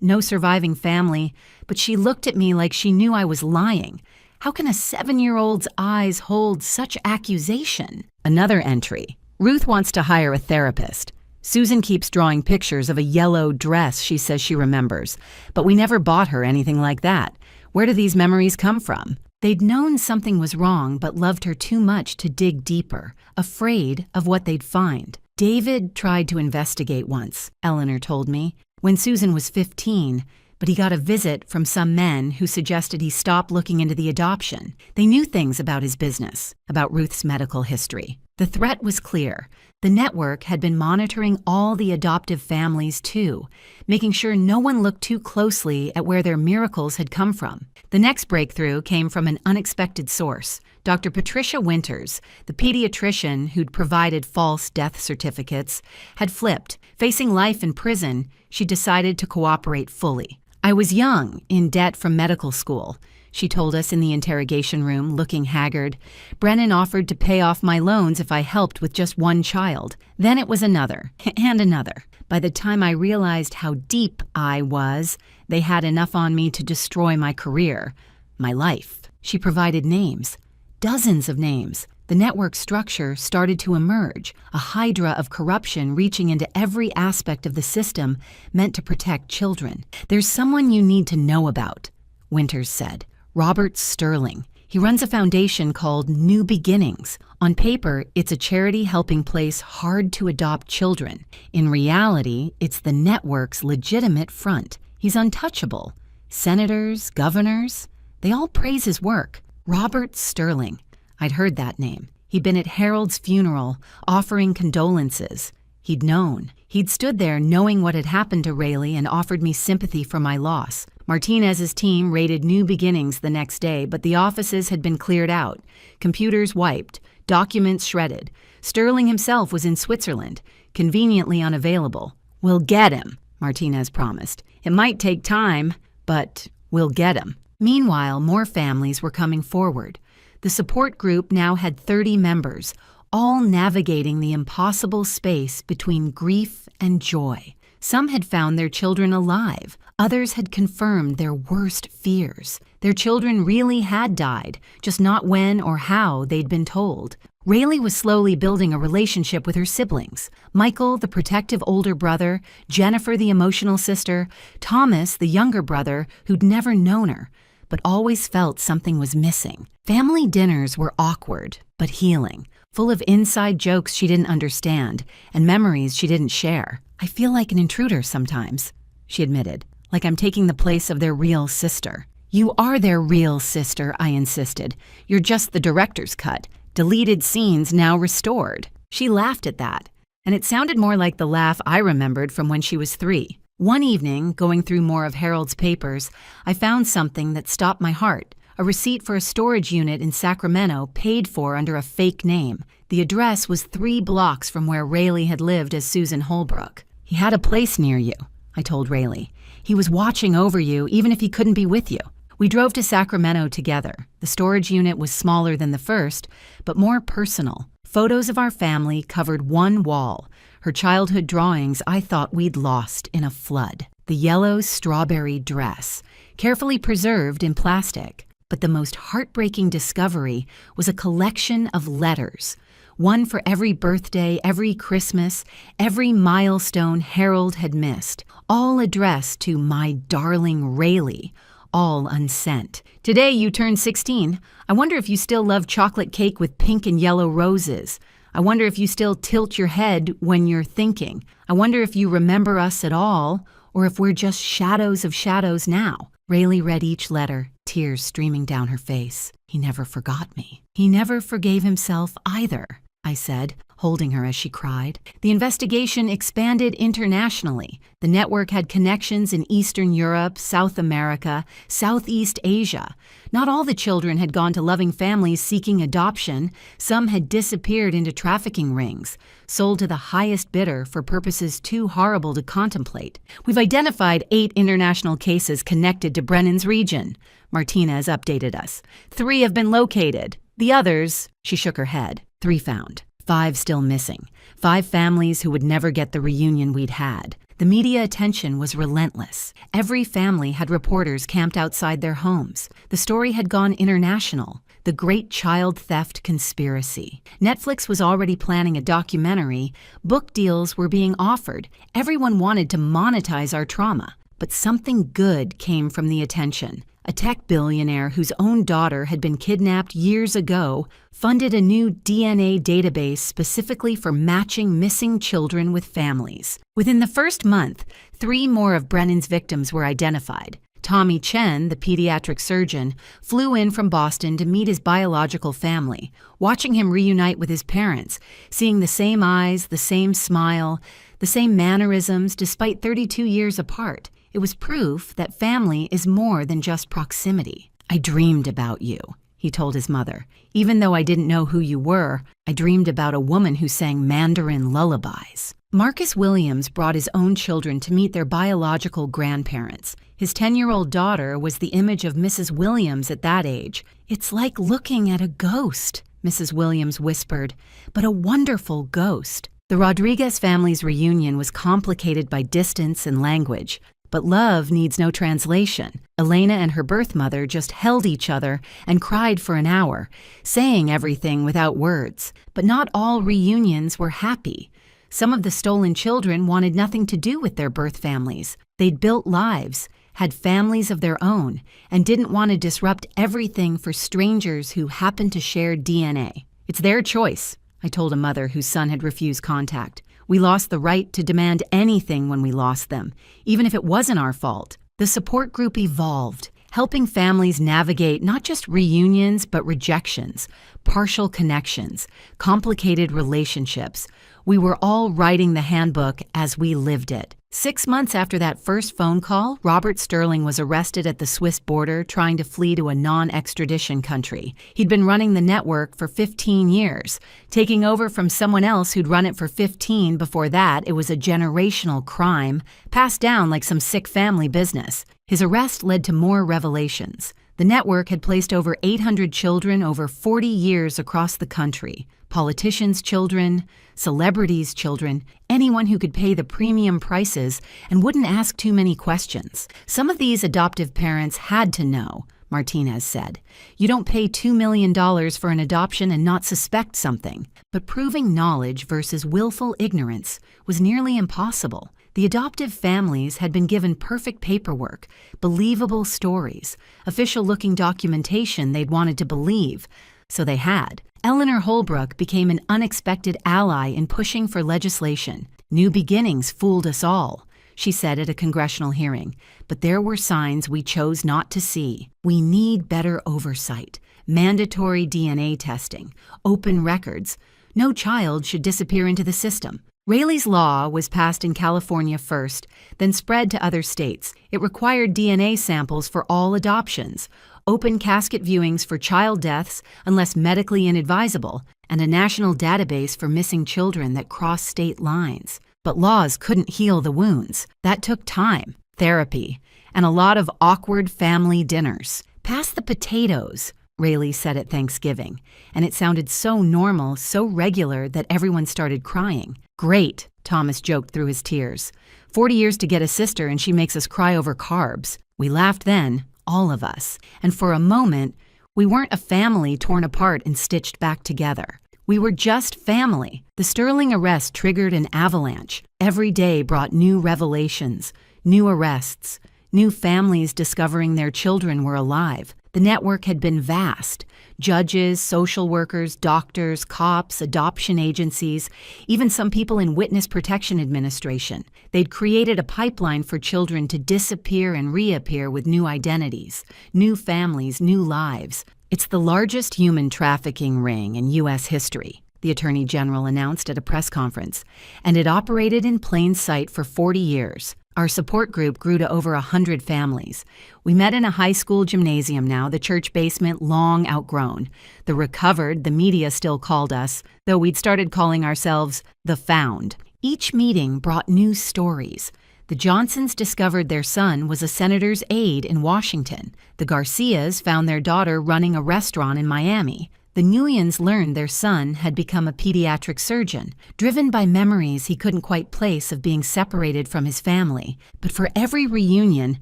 no surviving family, but she looked at me like she knew I was lying. How can a 7-year-old's eyes hold such accusation? Another entry. Ruth wants to hire a therapist. Susan keeps drawing pictures of a yellow dress she says she remembers, but we never bought her anything like that. Where do these memories come from? They'd known something was wrong but loved her too much to dig deeper, afraid of what they'd find. David tried to investigate once, Eleanor told me, when Susan was 15, but he got a visit from some men who suggested he stop looking into the adoption. They knew things about his business, about Ruth's medical history. The threat was clear. The network had been monitoring all the adoptive families too, making sure no one looked too closely at where their miracles had come from. The next breakthrough came from an unexpected source. Dr. Patricia Winters, the pediatrician who'd provided false death certificates, had flipped. Facing life in prison, she decided to cooperate fully. "I was young, in debt from medical school," she told us in the interrogation room, looking haggard. "Brennan offered to pay off my loans if I helped with just one child. Then it was another, and another. By the time I realized how deep I was, they had enough on me to destroy my career, my life." She provided names, dozens of names. The network structure started to emerge, a hydra of corruption reaching into every aspect of the system meant to protect children. "There's someone you need to know about," Winters said. "Robert Sterling. He runs a foundation called New Beginnings. On paper, it's a charity helping place hard-to-adopt children. In reality, it's the network's legitimate front. He's untouchable. Senators, governors, they all praise his work. Robert Sterling. I'd heard that name. He'd been at Harold's funeral, offering condolences. He'd known. He'd stood there knowing what had happened to Rayleigh and offered me sympathy for my loss. Martinez's team raided New Beginnings the next day, but the offices had been cleared out, computers wiped, documents shredded. Sterling himself was in Switzerland, conveniently unavailable. "We'll get him," Martinez promised. "It might take time, but we'll get him." Meanwhile, more families were coming forward. The support group now had 30 members, all navigating the impossible space between grief and joy. Some had found their children alive. Others had confirmed their worst fears. Their children really had died, just not when or how they'd been told. Rayleigh was slowly building a relationship with her siblings. Michael, the protective older brother, Jennifer, the emotional sister, Thomas, the younger brother, who'd never known her, but always felt something was missing. Family dinners were awkward, but healing, full of inside jokes she didn't understand and memories she didn't share. "I feel like an intruder sometimes," she admitted, "like I'm taking the place of their real sister." "You are their real sister," I insisted. "You're just the director's cut. Deleted scenes now restored." She laughed at that, and it sounded more like the laugh I remembered from when she was 3. One evening, going through more of Harold's papers, I found something that stopped my heart. A receipt for a storage unit in Sacramento paid for under a fake name. The address was 3 blocks from where Rayleigh had lived as Susan Holbrook. "He had a place near you," I told Rayleigh. "He was watching over you even if he couldn't be with you." We drove to Sacramento together. The storage unit was smaller than the first, but more personal. Photos of our family covered one wall. Her childhood drawings I thought we'd lost in a flood. The yellow strawberry dress, carefully preserved in plastic. But the most heartbreaking discovery was a collection of letters. One for every birthday, every Christmas, every milestone Harold had missed. All addressed to "my darling Rayleigh," all unsent. "Today you turned 16. I wonder if you still love chocolate cake with pink and yellow roses. I wonder if you still tilt your head when you're thinking. I wonder if you remember us at all, or if we're just shadows of shadows now." Rayleigh read each letter, tears streaming down her face. "He never forgot me. He never forgave himself either," I said, holding her as she cried. The investigation expanded internationally. The network had connections in Eastern Europe, South America, Southeast Asia. Not all the children had gone to loving families seeking adoption. Some had disappeared into trafficking rings, sold to the highest bidder for purposes too horrible to contemplate. "We've identified 8 international cases connected to Brennan's region," Martinez updated us. 3 have been located. The others," she shook her head, 3 found. 5 still missing. 5 families who would never get the reunion we'd had. The media attention was relentless. Every family had reporters camped outside their homes. The story had gone international. The Great Child Theft Conspiracy. Netflix was already planning a documentary. Book deals were being offered. Everyone wanted to monetize our trauma. But something good came from the attention. A tech billionaire whose own daughter had been kidnapped years ago funded a new DNA database specifically for matching missing children with families. Within the first month, 3 more of Brennan's victims were identified. Tommy Chen, the pediatric surgeon, flew in from Boston to meet his biological family, watching him reunite with his parents, seeing the same eyes, the same smile, the same mannerisms despite 32 years apart. It was proof that family is more than just proximity. "I dreamed about you," he told his mother. "Even though I didn't know who you were, I dreamed about a woman who sang Mandarin lullabies." Marcus Williams brought his own children to meet their biological grandparents. His 10-year-old daughter was the image of Mrs. Williams at that age. "It's like looking at a ghost," Mrs. Williams whispered, "but a wonderful ghost." The Rodriguez family's reunion was complicated by distance and language. But love needs no translation. Elena and her birth mother just held each other and cried for an hour, saying everything without words. But not all reunions were happy. Some of the stolen children wanted nothing to do with their birth families. They'd built lives, had families of their own, and didn't want to disrupt everything for strangers who happened to share DNA. It's their choice, I told a mother whose son had refused contact. We lost the right to demand anything when we lost them, even if it wasn't our fault. The support group evolved, helping families navigate not just reunions but rejections, partial connections, complicated relationships. We were all writing the handbook as we lived it. 6 months after that first phone call, Robert Sterling was arrested at the Swiss border trying to flee to a non-extradition country. He'd been running the network for 15 years, taking over from someone else who'd run it for 15 before that. It was a generational crime, passed down like some sick family business. His arrest led to more revelations. The network had placed over 800 children over 40 years across the country. Politicians' children, celebrities' children, anyone who could pay the premium prices and wouldn't ask too many questions. Some of these adoptive parents had to know, Martinez said. You don't pay $2 million for an adoption and not suspect something. But proving knowledge versus willful ignorance was nearly impossible. The adoptive families had been given perfect paperwork, believable stories, official-looking documentation they'd wanted to believe, so they had. Eleanor Holbrook became an unexpected ally in pushing for legislation. New beginnings fooled us all, she said at a congressional hearing, but there were signs we chose not to see. We need better oversight, mandatory DNA testing, open records. No child should disappear into the system. Rayleigh's Law was passed in California first, then spread to other states. It required DNA samples for all adoptions, open casket viewings for child deaths unless medically inadvisable, and a national database for missing children that crossed state lines. But laws couldn't heal the wounds. That took time, therapy, and a lot of awkward family dinners. Pass the potatoes, Rayleigh said at Thanksgiving, and it sounded so normal, so regular that everyone started crying. Great, Thomas joked through his tears. 40 years to get a sister and she makes us cry over carbs. We laughed then, all of us, and for a moment, we weren't a family torn apart and stitched back together. We were just family. The Sterling arrest triggered an avalanche. Every day brought new revelations, new arrests, new families discovering their children were alive. The network had been vast. Judges, social workers, doctors, cops, adoption agencies, even some people in Witness Protection Administration. They'd created a pipeline for children to disappear and reappear with new identities, new families, new lives. It's the largest human trafficking ring in U.S. history, the Attorney General announced at a press conference, and it operated in plain sight for 40 years. Our support group grew to over 100 families. We met in a high school gymnasium now, the church basement long outgrown. The recovered, the media still called us, though we'd started calling ourselves the found. Each meeting brought new stories. The Johnsons discovered their son was a senator's aide in Washington. The Garcias found their daughter running a restaurant in Miami. The Nguyens learned their son had become a pediatric surgeon, driven by memories he couldn't quite place of being separated from his family. But for every reunion,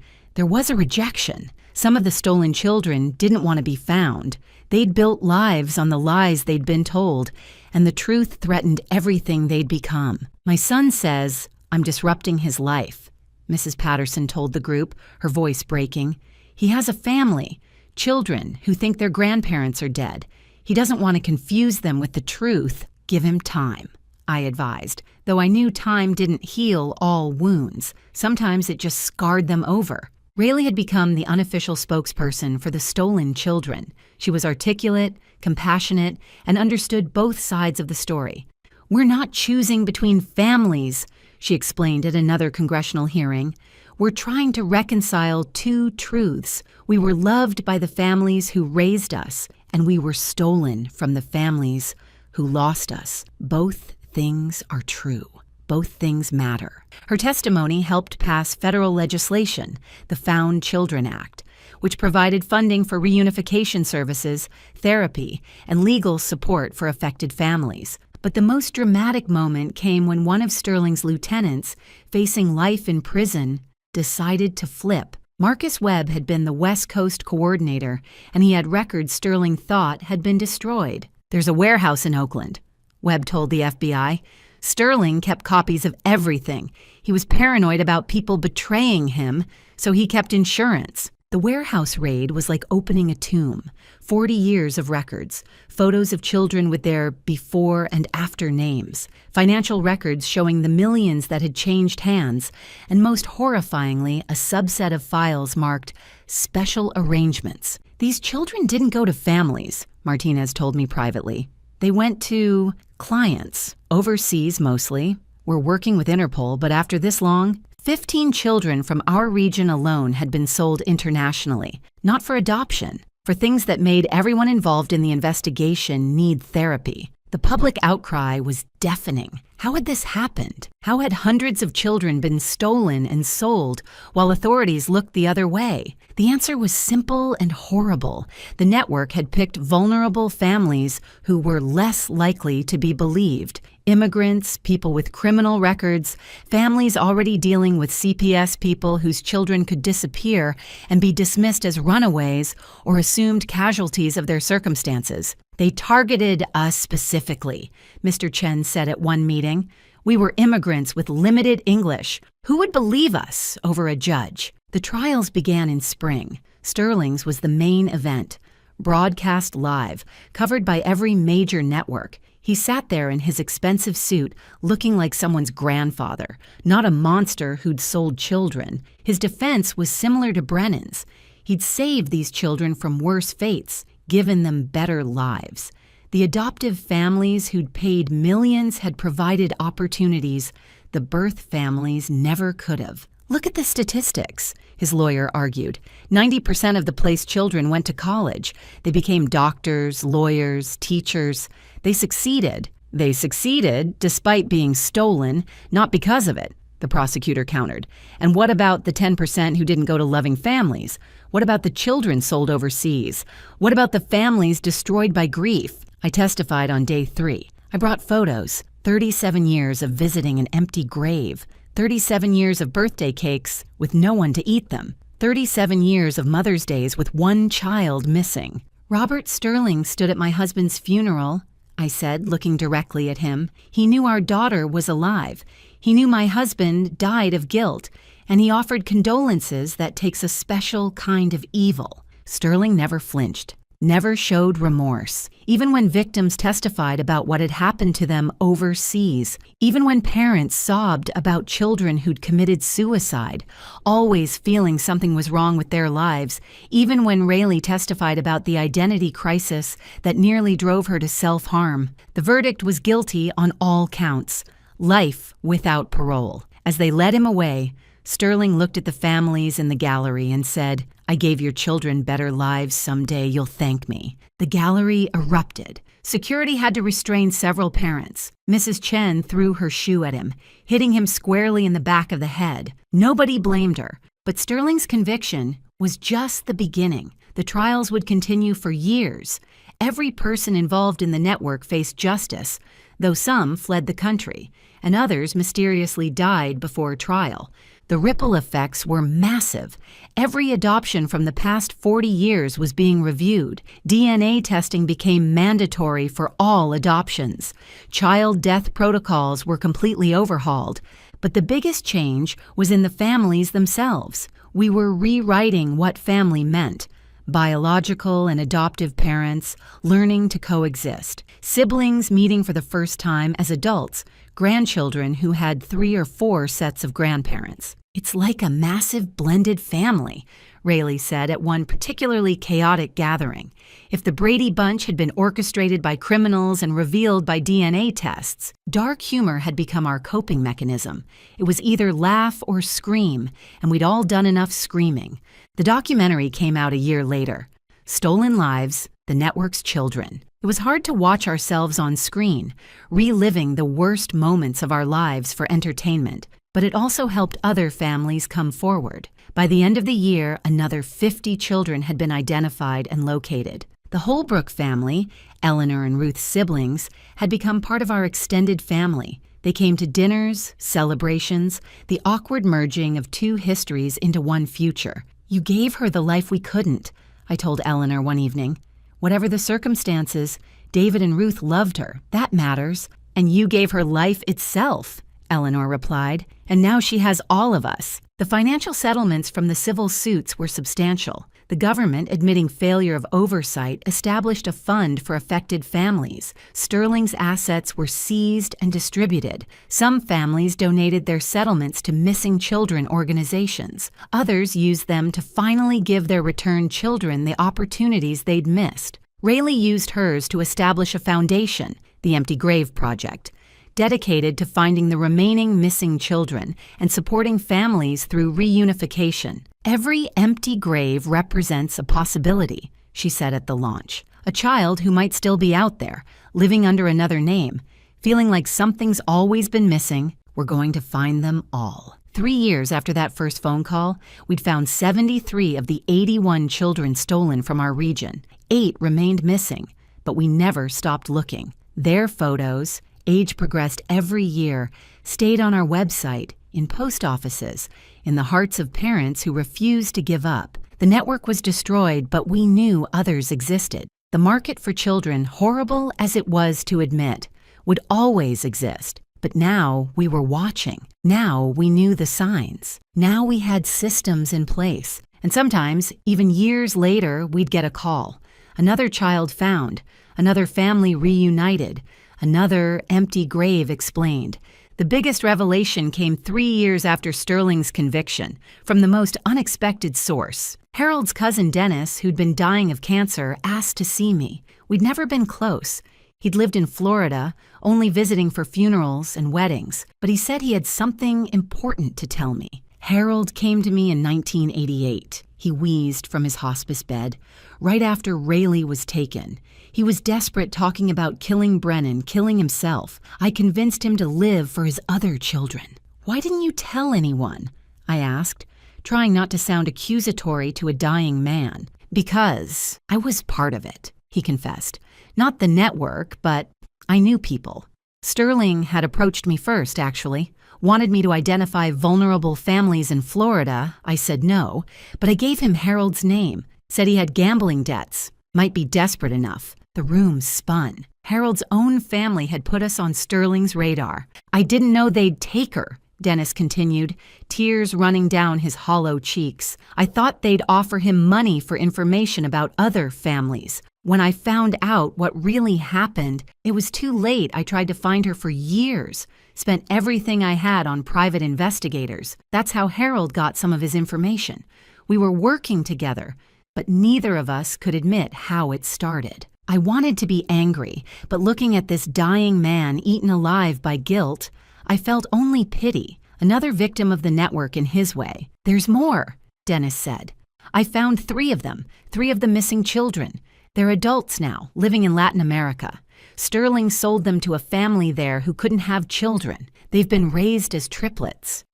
there was a rejection. Some of the stolen children didn't want to be found. They'd built lives on the lies they'd been told, and the truth threatened everything they'd become. My son says, I'm disrupting his life, Mrs. Patterson told the group, her voice breaking. He has a family, children who think their grandparents are dead. He doesn't want to confuse them with the truth. Give him time, I advised, though I knew time didn't heal all wounds. Sometimes it just scarred them over. Rayleigh had become the unofficial spokesperson for the stolen children. She was articulate, compassionate, and understood both sides of the story. We're not choosing between families, she explained at another congressional hearing. We're trying to reconcile two truths. We were loved by the families who raised us, and we were stolen from the families who lost us. Both things are true. Both things matter. Her testimony helped pass federal legislation, the Found Children Act, which provided funding for reunification services, therapy, and legal support for affected families. But the most dramatic moment came when one of Sterling's lieutenants, facing life in prison, decided to flip. Marcus Webb had been the West Coast coordinator, and he had records Sterling thought had been destroyed. There's a warehouse in Oakland, Webb told the FBI. Sterling kept copies of everything. He was paranoid about people betraying him, so he kept insurance. The warehouse raid was like opening a tomb. 40 years of records, photos of children with their before and after names, financial records showing the millions that had changed hands, and most horrifyingly, a subset of files marked special arrangements. These children didn't go to families, Martinez told me privately. They went to clients, overseas mostly. We're working with Interpol, but after this long, 15 children from our region alone had been sold internationally, not for adoption, for things that made everyone involved in the investigation need therapy. The public outcry was deafening. How had this happened? How had hundreds of children been stolen and sold while authorities looked the other way? The answer was simple and horrible. The network had picked vulnerable families who were less likely to be believed. Immigrants, people with criminal records, families already dealing with CPS people whose children could disappear and be dismissed as runaways or assumed casualties of their circumstances. They targeted us specifically, Mr. Chen said at one meeting. We were immigrants with limited English. Who would believe us over a judge? The trials began in spring. Sterling's was the main event, broadcast live, covered by every major network. He sat there in his expensive suit, looking like someone's grandfather, not a monster who'd sold children. His defense was similar to Brennan's. He'd saved these children from worse fates, given them better lives. The adoptive families who'd paid millions had provided opportunities the birth families never could have. Look at the statistics, his lawyer argued. 90% of the placed children went to college. They became doctors, lawyers, teachers. They succeeded. They succeeded despite being stolen, not because of it, the prosecutor countered. And what about the 10% who didn't go to loving families? What about the children sold overseas? What about the families destroyed by grief? I testified on day 3. I brought photos, 37 years of visiting an empty grave, 37 years of birthday cakes with no one to eat them, 37 years of Mother's Days with one child missing. Robert Sterling stood at my husband's funeral, I said, looking directly at him. He knew our daughter was alive. He knew my husband died of guilt, and he offered condolences that takes a special kind of evil. Sterling never flinched, never showed remorse, even when victims testified about what had happened to them overseas, even when parents sobbed about children who'd committed suicide, always feeling something was wrong with their lives, even when Rayleigh testified about the identity crisis that nearly drove her to self-harm. The verdict was guilty on all counts, life without parole. As they led him away, Sterling looked at the families in the gallery and said, "I gave your children better lives. Someday you'll thank me." The gallery erupted. Security had to restrain several parents. Mrs. Chen threw her shoe at him, hitting him squarely in the back of the head. Nobody blamed her, but Sterling's conviction was just the beginning. The trials would continue for years. Every person involved in the network faced justice, though some fled the country, and others mysteriously died before trial. The ripple effects were massive. Every adoption from the past 40 years was being reviewed. DNA testing became mandatory for all adoptions. Child death protocols were completely overhauled. But the biggest change was in the families themselves. We were rewriting what family meant. Biological and adoptive parents learning to coexist. Siblings meeting for the first time as adults. Grandchildren who had 3 or 4 sets of grandparents. "It's like a massive blended family," Rayleigh said at one particularly chaotic gathering. If the Brady Bunch had been orchestrated by criminals and revealed by DNA tests, dark humor had become our coping mechanism. It was either laugh or scream, and we'd all done enough screaming. The documentary came out a year later. Stolen Lives, The Network's Children. It was hard to watch ourselves on screen, reliving the worst moments of our lives for entertainment, but it also helped other families come forward. By the end of the year, another 50 children had been identified and located. The Holbrook family, Eleanor and Ruth's siblings, had become part of our extended family. They came to dinners, celebrations, the awkward merging of 2 histories into one future. "You gave her the life we couldn't," I told Eleanor one evening. "Whatever the circumstances, David and Ruth loved her. That matters. And you gave her life itself, Eleanor replied, and now she has all of us. The financial settlements from the civil suits were substantial. The government, admitting failure of oversight, established a fund for affected families. Sterling's assets were seized and distributed. Some families donated their settlements to missing children organizations. Others used them to finally give their returned children the opportunities they'd missed. Rayleigh used hers to establish a foundation, the Empty Grave Project, dedicated to finding the remaining missing children and supporting families through reunification. Every empty grave represents a possibility, she said at the launch. A child who might still be out there, living under another name, feeling like something's always been missing. We're going to find them all. 3 years after that first phone call, we'd found 73 of the 81 children stolen from our region. 8 remained missing, but we never stopped looking. Their photos, age progressed every year, stayed on our website, in post offices, in the hearts of parents who refused to give up. The network was destroyed, but we knew others existed. The market for children, horrible as it was to admit, would always exist. But now we were watching. Now we knew the signs. Now we had systems in place. And sometimes, even years later, we'd get a call. Another child found. Another family reunited. Another empty grave explained. The biggest revelation came 3 years after Sterling's conviction, from the most unexpected source. Harold's cousin Dennis, who'd been dying of cancer, asked to see me. We'd never been close. He'd lived in Florida, only visiting for funerals and weddings, but he said he had something important to tell me. Harold came to me in 1988. He wheezed from his hospice bed, right after Rayleigh was taken. He was desperate, talking about killing Brennan, killing himself. I convinced him to live for his other children. Why didn't you tell anyone? I asked, trying not to sound accusatory to a dying man. Because I was part of it, he confessed. Not the network, but I knew people. Sterling had approached me first, actually. Wanted me to identify vulnerable families in Florida. I said no, but I gave him Harold's name. Said he had gambling debts. Might be desperate enough. The room spun. Harold's own family had put us on Sterling's radar. I didn't know they'd take her, Dennis continued, tears running down his hollow cheeks. I thought they'd offer him money for information about other families. When I found out what really happened, it was too late. I tried to find her for years. Spent everything I had on private investigators. That's how Harold got some of his information. We were working together, but neither of us could admit how it started. I wanted to be angry, but looking at this dying man eaten alive by guilt, I felt only pity, another victim of the network in his way. There's more, Dennis said. I found 3 of them, 3 of the missing children. They're adults now, living in Latin America. Sterling sold them to a family there who couldn't have children. They've been raised as triplets.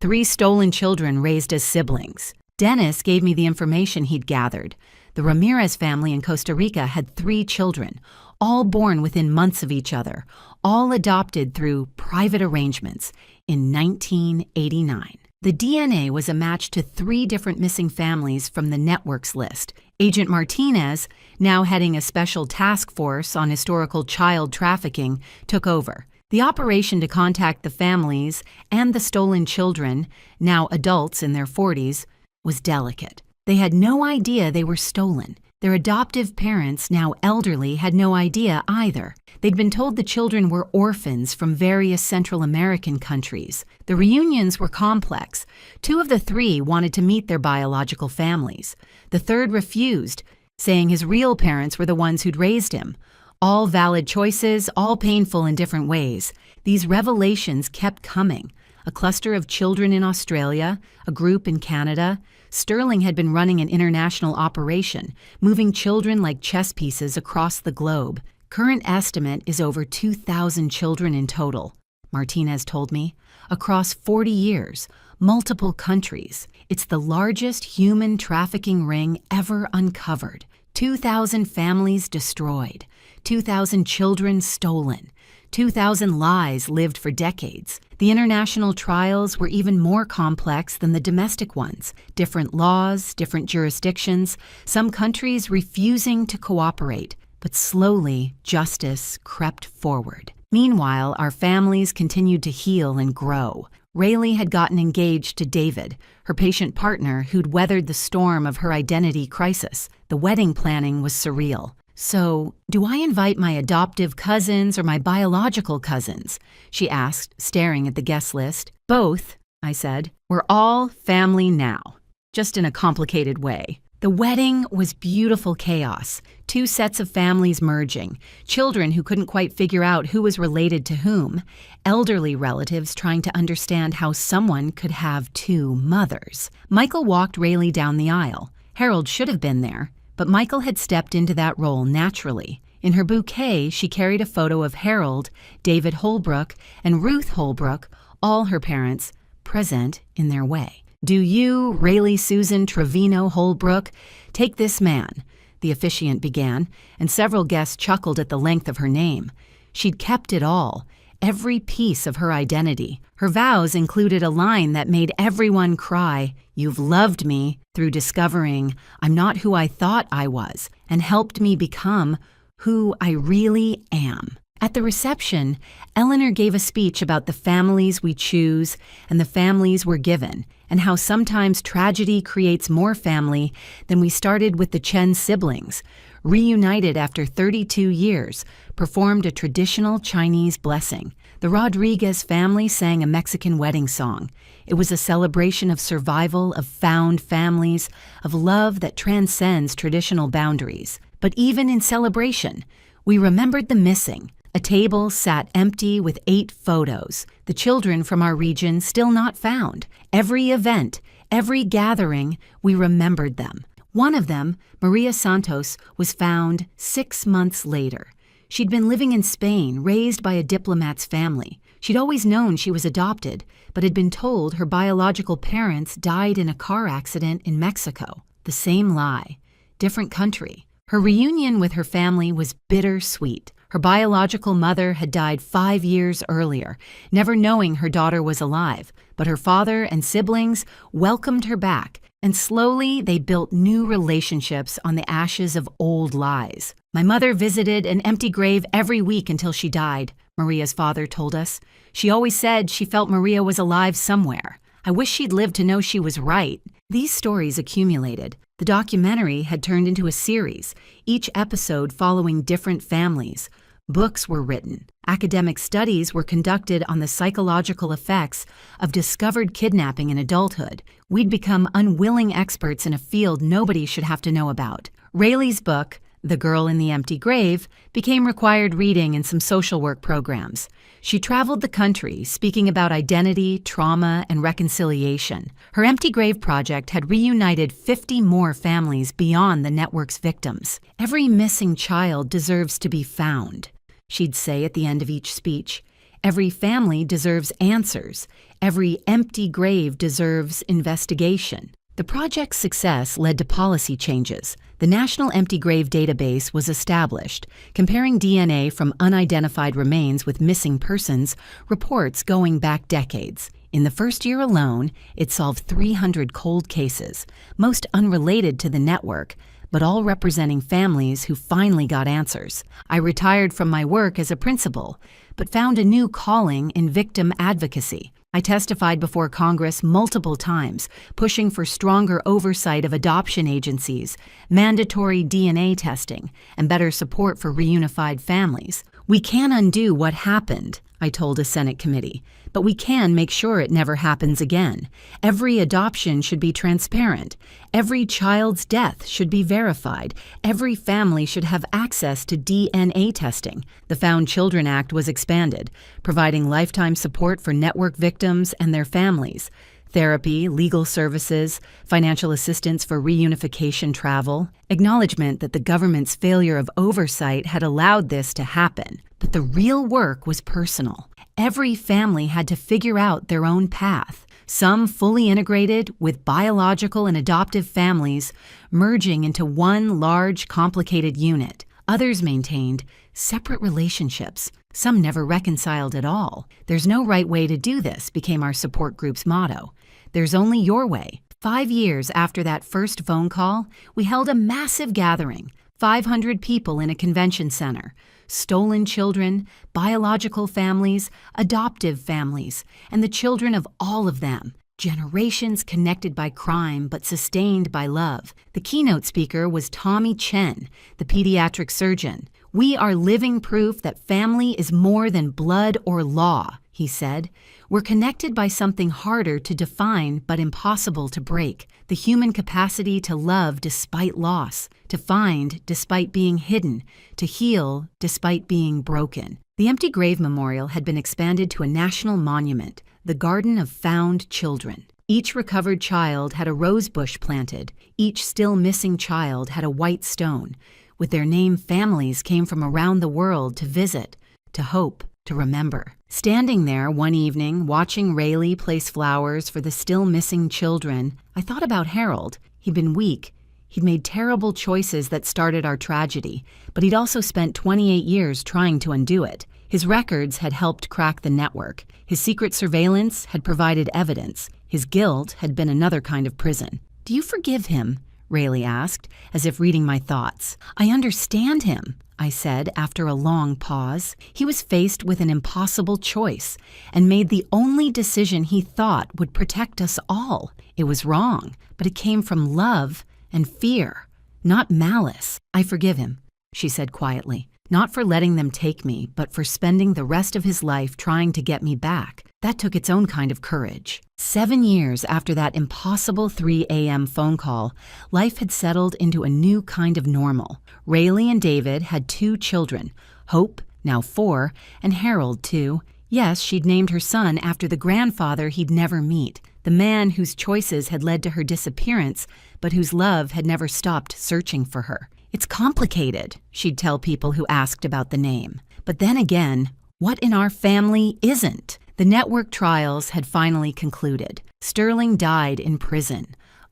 3 stolen children raised as siblings. Dennis gave me the information he'd gathered. The Ramirez family in Costa Rica had 3 children, all born within months of each other, all adopted through private arrangements in 1989. The DNA was a match to 3 different missing families from the network's list. Agent Martinez, now heading a special task force on historical child trafficking, took over. The operation to contact the families and the stolen children, now adults in their 40s, was delicate. They had no idea they were stolen. Their adoptive parents, now elderly, had no idea either. They'd been told the children were orphans from various Central American countries. The reunions were complex. 2 of the 3 wanted to meet their biological families. The 3rd refused, saying his real parents were the ones who'd raised him. All valid choices, all painful in different ways. These revelations kept coming. A cluster of children in Australia, a group in Canada. Sterling had been running an international operation, moving children like chess pieces across the globe. Current estimate is over 2,000 children in total, Martinez told me, across 40 years, multiple countries. It's the largest human trafficking ring ever uncovered. 2,000 families destroyed, 2,000 children stolen, 2,000 lies lived for decades. The international trials were even more complex than the domestic ones. Different laws, different jurisdictions, some countries refusing to cooperate. But slowly, justice crept forward. Meanwhile, our families continued to heal and grow. Rayleigh had gotten engaged to David, her patient partner who'd weathered the storm of her identity crisis. The wedding planning was surreal. "So, do I invite my adoptive cousins or my biological cousins?" she asked, staring at the guest list. "Both," I said. "We're all family now, just in a complicated way." The wedding was beautiful chaos, two sets of families merging, children who couldn't quite figure out who was related to whom, elderly relatives trying to understand how someone could have two mothers. Michael walked Rayleigh down the aisle. Harold should have been there, but Michael had stepped into that role naturally. In her bouquet, she carried a photo of Harold, David Holbrook, and Ruth Holbrook, all her parents, present in their way. "Do you, Rayleigh Susan Trevino Holbrook, take this man," the officiant began, and several guests chuckled at the length of her name. She'd kept it all, every piece of her identity. Her vows included a line that made everyone cry, "You've loved me," through discovering I'm not who I thought I was, and helped me become who I really am. At the reception, Eleanor gave a speech about the families we choose and the families we're given, and how sometimes tragedy creates more family than we started with the Chen siblings, reunited after 32 years, performed a traditional Chinese blessing. The Rodriguez family sang a Mexican wedding song. It was a celebration of survival, of found families, of love that transcends traditional boundaries. But even in celebration, we remembered the missing. A table sat empty with 8 photos, the children from our region still not found. Every event, every gathering, we remembered them. One of them, Maria Santos, was found 6 months later. She'd been living in Spain, raised by a diplomat's family. She'd always known she was adopted, but had been told her biological parents died in a car accident in Mexico. The same lie, different country. Her reunion with her family was bittersweet. Her biological mother had died 5 years earlier, never knowing her daughter was alive, but her father and siblings welcomed her back, and slowly they built new relationships on the ashes of old lies. "My mother visited an empty grave every week until she died," Maria's father told us. "She always said she felt Maria was alive somewhere. I wish she'd lived to know she was right." These stories accumulated. The documentary had turned into a series, each episode following different families. Books were written. Academic studies were conducted on the psychological effects of discovered kidnapping in adulthood. We'd become unwilling experts in a field nobody should have to know about. Rayleigh's book, The Girl in the Empty Grave, became required reading in some social work programs. She traveled the country, speaking about identity, trauma, and reconciliation. Her Empty Grave project had reunited 50 more families beyond the network's victims. "Every missing child deserves to be found," she'd say at the end of each speech. "Every family deserves answers. Every empty grave deserves investigation." The project's success led to policy changes. The National Empty Grave Database was established, comparing DNA from unidentified remains with missing persons, reports going back decades. In the first year alone, it solved 300 cold cases, most unrelated to the network, but all representing families who finally got answers. I retired from my work as a principal, but found a new calling in victim advocacy. I testified before Congress multiple times, pushing for stronger oversight of adoption agencies, mandatory DNA testing, and better support for reunified families. "We can't undo what happened," I told a Senate committee, "but we can make sure it never happens again. Every adoption should be transparent. Every child's death should be verified. Every family should have access to DNA testing." The Found Children Act was expanded, providing lifetime support for network victims and their families, therapy, legal services, financial assistance for reunification travel, acknowledgement that the government's failure of oversight had allowed this to happen. But the real work was personal. Every family had to figure out their own path, some fully integrated with biological and adoptive families merging into one large, complicated unit. Others maintained separate relationships. Some never reconciled at all. "There's no right way to do this," became our support group's motto. "There's only your way." 5 years after that first phone call, we held a massive gathering. 500 people in a convention center, stolen children, biological families, adoptive families, and the children of all of them. Generations connected by crime but sustained by love. The keynote speaker was Tommy Chen, the pediatric surgeon. "We are living proof that family is more than blood or law," he said. "We're connected by something harder to define but impossible to break. The human capacity to love despite loss, to find despite being hidden, to heal despite being broken." The empty grave memorial had been expanded to a national monument, the Garden of Found Children. Each recovered child had a rose bush planted. Each still missing child had a white stone. With their name, families came from around the world to visit, to hope, to remember. Standing there one evening, watching Rayleigh place flowers for the still missing children, I thought about Harold. He'd been weak. He'd made terrible choices that started our tragedy, but he'd also spent 28 years trying to undo it. His records had helped crack the network. His secret surveillance had provided evidence. His guilt had been another kind of prison. "Do you forgive him?" Rayleigh asked, as if reading my thoughts. "I understand him," I said after a long pause. "He was faced with an impossible choice and made the only decision he thought would protect us all. It was wrong, but it came from love and fear, not malice. I forgive him," she said quietly. "Not for letting them take me, but for spending the rest of his life trying to get me back. That took its own kind of courage." 7 years after that impossible 3 a.m. phone call, life had settled into a new kind of normal. Rayleigh and David had 2 children, Hope, now 4, and Harold, 2. Yes, she'd named her son after the grandfather he'd never meet, the man whose choices had led to her disappearance, but whose love had never stopped searching for her. "It's complicated," she'd tell people who asked about the name. But then again, what in our family isn't? The network trials had finally concluded. Sterling died in prison,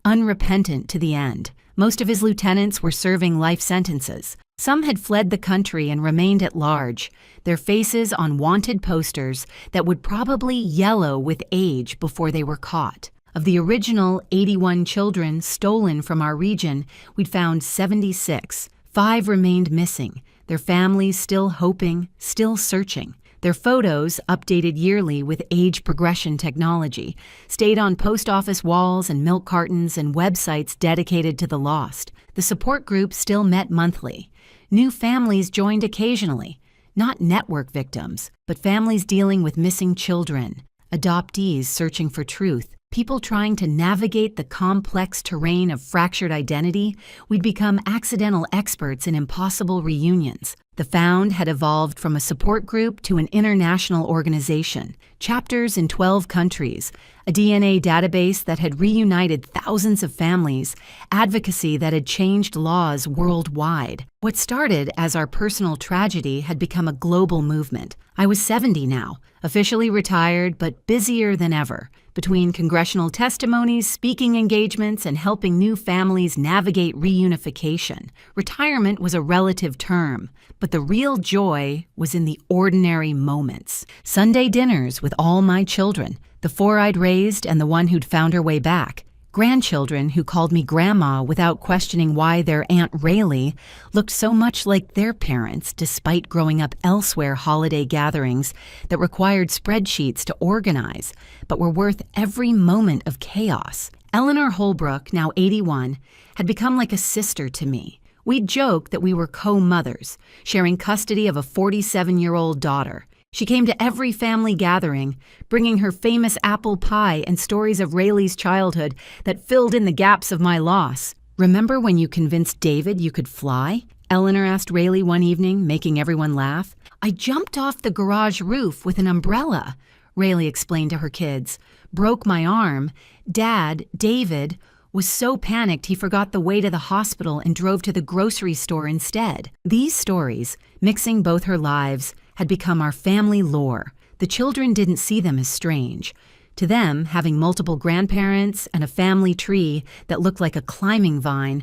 unrepentant to the end. Most of his lieutenants were serving life sentences. Some had fled the country and remained at large, their faces on wanted posters that would probably yellow with age before they were caught. Of the original 81 children stolen from our region, we'd found 76. 5 remained missing, their families still hoping, still searching. Their photos, updated yearly with age progression technology, stayed on post office walls and milk cartons and websites dedicated to the lost. The support group still met monthly. New families joined occasionally, not network victims, but families dealing with missing children, adoptees searching for truth, people trying to navigate the complex terrain of fractured identity. We'd become accidental experts in impossible reunions. The Found had evolved from a support group to an international organization, chapters in 12 countries, a DNA database that had reunited thousands of families, advocacy that had changed laws worldwide. What started as our personal tragedy had become a global movement. I was 70 now, officially retired but busier than ever. Between congressional testimonies, speaking engagements, and helping new families navigate reunification, retirement was a relative term, but the real joy was in the ordinary moments. Sunday dinners with all my children, the 4 I'd raised and the one who'd found her way back. Grandchildren who called me grandma without questioning why their Aunt Rayleigh looked so much like their parents despite growing up elsewhere. Holiday gatherings that required spreadsheets to organize, but were worth every moment of chaos. Eleanor Holbrook, now 81, had become like a sister to me. We'd joke that we were co-mothers, sharing custody of a 47-year-old daughter. She came to every family gathering, bringing her famous apple pie and stories of Rayleigh's childhood that filled in the gaps of my loss. "Remember when you convinced David you could fly?" Eleanor asked Rayleigh one evening, making everyone laugh. "I jumped off the garage roof with an umbrella," Rayleigh explained to her kids. "Broke my arm. Dad, David, was so panicked he forgot the way to the hospital and drove to the grocery store instead." These stories, mixing both her lives, had become our family lore. The children didn't see them as strange. To them, having multiple grandparents and a family tree that looked like a climbing vine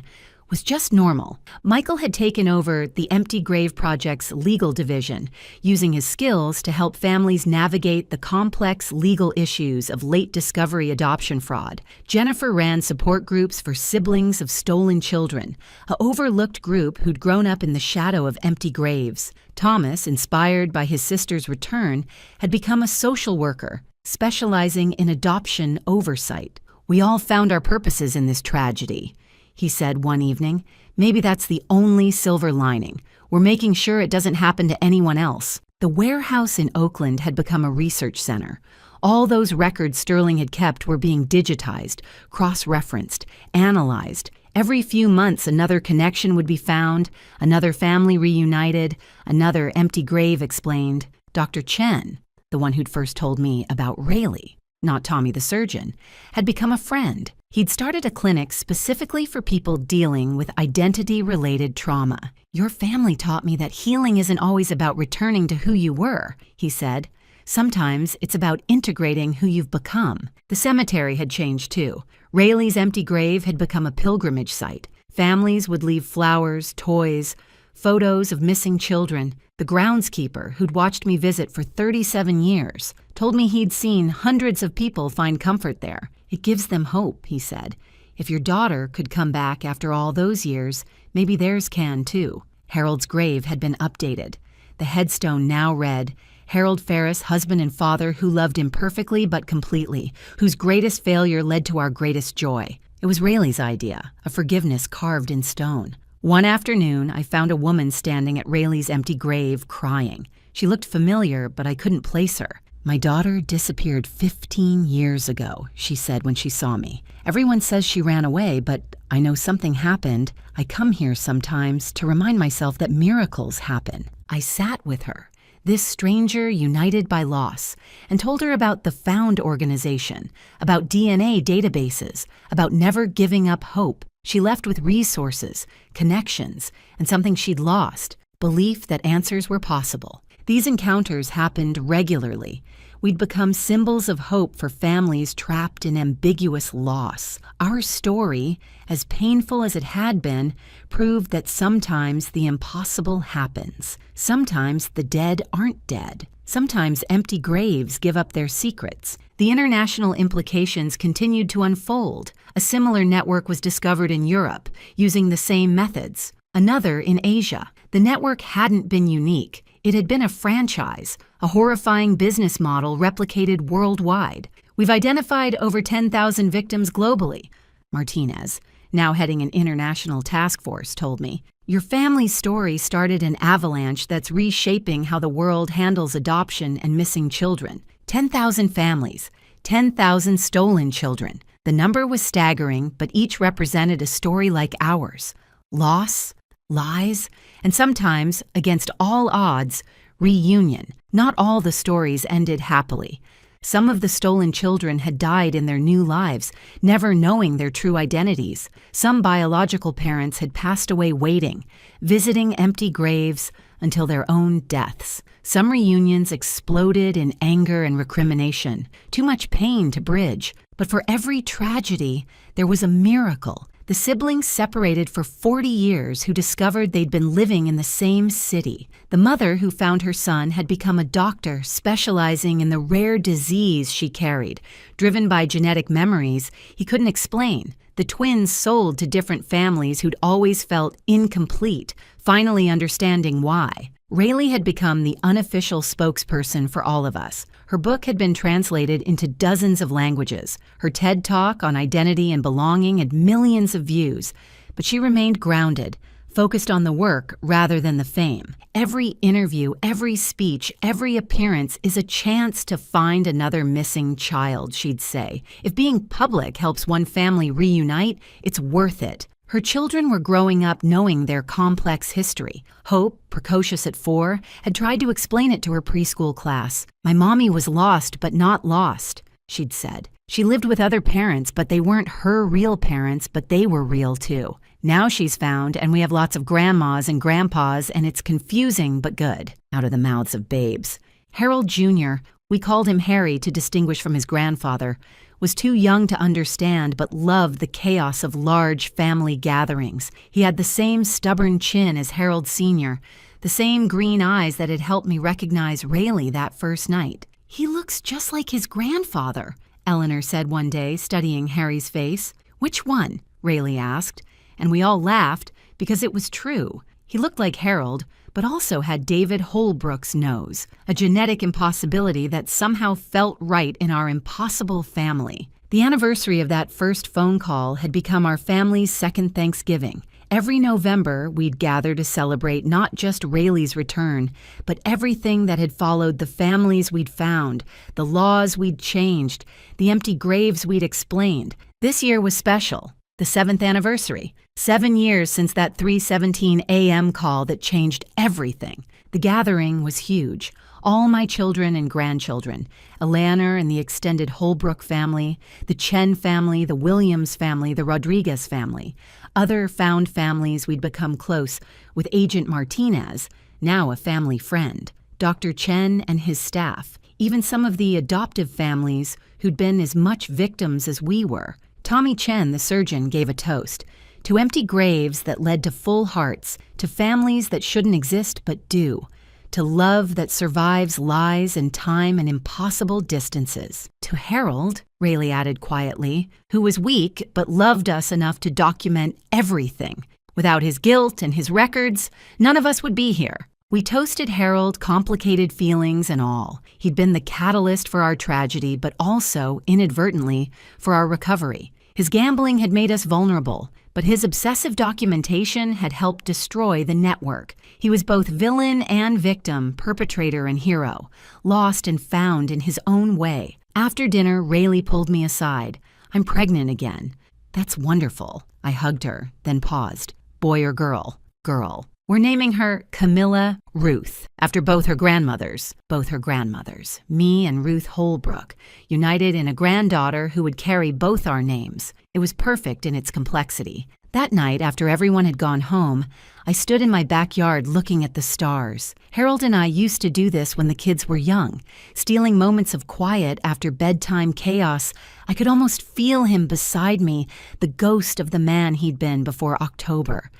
was just normal. Michael had taken over the Empty Grave Project's legal division, using his skills to help families navigate the complex legal issues of late discovery adoption fraud. Jennifer ran support groups for siblings of stolen children, an overlooked group who'd grown up in the shadow of empty graves. Thomas, inspired by his sister's return, had become a social worker, specializing in adoption oversight. "We all found our purposes in this tragedy," he said one evening. "Maybe that's the only silver lining. We're making sure it doesn't happen to anyone else." The warehouse in Oakland had become a research center. All those records Sterling had kept were being digitized, cross-referenced, analyzed. Every few months, another connection would be found, another family reunited, another empty grave explained. Dr. Chen, the one who'd first told me about Rayleigh, not Tommy the surgeon, had become a friend. He'd started a clinic specifically for people dealing with identity-related trauma. "Your family taught me that healing isn't always about returning to who you were," he said. "Sometimes it's about integrating who you've become." The cemetery had changed too. Rayleigh's empty grave had become a pilgrimage site. Families would leave flowers, toys, photos of missing children. The groundskeeper, who'd watched me visit for 37 years, told me he'd seen hundreds of people find comfort there. "It gives them hope," he said. "If your daughter could come back after all those years, maybe theirs can too." Harold's grave had been updated. The headstone now read, "Harold Ferris, husband and father who loved imperfectly but completely, whose greatest failure led to our greatest joy." It was Rayleigh's idea, a forgiveness carved in stone. One afternoon, I found a woman standing at Rayleigh's empty grave, crying. She looked familiar, but I couldn't place her. "My daughter disappeared 15 years ago," she said when she saw me. "Everyone says she ran away, but I know something happened. I come here sometimes to remind myself that miracles happen." I sat with her, this stranger united by loss, and told her about the Found organization, about DNA databases, about never giving up hope. She left with resources, connections, and something she'd lost, belief that answers were possible. These encounters happened regularly. We'd become symbols of hope for families trapped in ambiguous loss. Our story, as painful as it had been, proved that sometimes the impossible happens. Sometimes the dead aren't dead. Sometimes empty graves give up their secrets. The international implications continued to unfold. A similar network was discovered in Europe, using the same methods. Another in Asia. The network hadn't been unique. It had been a franchise, a horrifying business model replicated worldwide. "We've identified over 10,000 victims globally," Martinez, now heading an international task force, told me. "Your family's story started an avalanche that's reshaping how the world handles adoption and missing children. 10,000 families, 10,000 stolen children. The number was staggering, but each represented a story like ours. Loss, lies, and sometimes, against all odds, reunion. Not all the stories ended happily. Some of the stolen children had died in their new lives, never knowing their true identities. Some biological parents had passed away waiting, visiting empty graves until their own deaths. Some reunions exploded in anger and recrimination, too much pain to bridge. But for every tragedy, there was a miracle. The siblings separated for 40 years who discovered they'd been living in the same city. The mother who found her son had become a doctor specializing in the rare disease she carried, driven by genetic memories he couldn't explain. The twins sold to different families who'd always felt incomplete, finally understanding why. Rayleigh had become the unofficial spokesperson for all of us. Her book had been translated into dozens of languages. Her TED Talk on identity and belonging had millions of views. But she remained grounded, focused on the work rather than the fame. Every interview, every speech, every appearance is a chance to find another missing child, she'd say. If being public helps one family reunite, it's worth it. Her children were growing up knowing their complex history. Hope, precocious at 4, had tried to explain it to her preschool class. "My mommy was lost, but not lost," she'd said. She lived with other parents, but they weren't her real parents, but they were real too. Now she's found, and we have lots of grandmas and grandpas, and it's confusing but good, out of the mouths of babes. Harold Jr., we called him Harry to distinguish from his grandfather, was too young to understand but loved the chaos of large family gatherings. He had the same stubborn chin as Harold Sr., the same green eyes that had helped me recognize Rayleigh that first night. "He looks just like his grandfather," Eleanor said one day, studying Harry's face. "Which one?" Rayleigh asked, and we all laughed because it was true. He looked like Harold, but also had David Holbrook's nose, a genetic impossibility that somehow felt right in our impossible family. The anniversary of that first phone call had become our family's second Thanksgiving. Every November, we'd gather to celebrate not just Rayleigh's return, but everything that had followed, the families we'd found, the laws we'd changed, the empty graves we'd explained. This year was special, the 7th anniversary. 7 years since that 3:17 a.m. call that changed everything. The gathering was huge. All my children and grandchildren, Eleanor and the extended Holbrook family, the Chen family, the Williams family, the Rodriguez family, other found families we'd become close with Agent Martinez, now a family friend, Dr. Chen and his staff, even some of the adoptive families who'd been as much victims as we were. Tommy Chen, the surgeon, gave a toast to empty graves that led to full hearts, to families that shouldn't exist but do, to love that survives lies and time and impossible distances. To Harold, Rayleigh added quietly, who was weak but loved us enough to document everything. Without his guilt and his records, none of us would be here. We toasted Harold, complicated feelings and all. He'd been the catalyst for our tragedy, but also, inadvertently, for our recovery. His gambling had made us vulnerable, but his obsessive documentation had helped destroy the network. He was both villain and victim, perpetrator and hero, lost and found in his own way. After dinner, Rayleigh pulled me aside. "I'm pregnant again." "That's wonderful." I hugged her, then paused. "Boy or girl?" "Girl." "We're naming her Camilla Ruth, after both her grandmothers. Both her grandmothers, me and Ruth Holbrook, united in a granddaughter who would carry both our names. It was perfect in its complexity. That night, after everyone had gone home, I stood in my backyard looking at the stars. Harold and I used to do this when the kids were young, stealing moments of quiet after bedtime chaos. I could almost feel him beside me, the ghost of the man he'd been before October.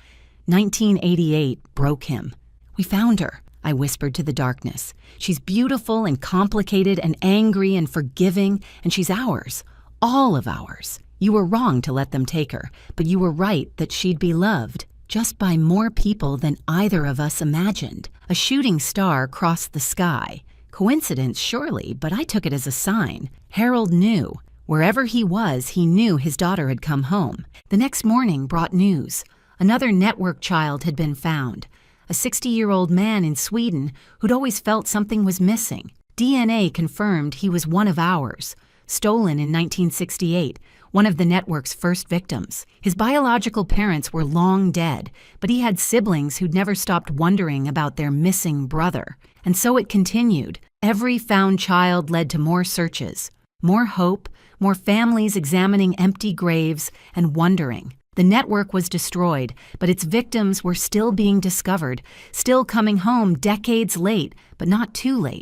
1988 broke him. "We found her," I whispered to the darkness. "She's beautiful and complicated and angry and forgiving, and she's ours, all of ours. You were wrong to let them take her, but you were right that she'd be loved, just by more people than either of us imagined." A shooting star crossed the sky. Coincidence, surely, but I took it as a sign. Harold knew. Wherever he was, he knew his daughter had come home. The next morning brought news. Another network child had been found. A 60-year-old man in Sweden who'd always felt something was missing. DNA confirmed he was one of ours. Stolen in 1968, one of the network's first victims. His biological parents were long dead, but he had siblings who'd never stopped wondering about their missing brother. And so it continued. Every found child led to more searches, more hope, more families examining empty graves and wondering. The network was destroyed, but its victims were still being discovered, still coming home decades late, but not too late.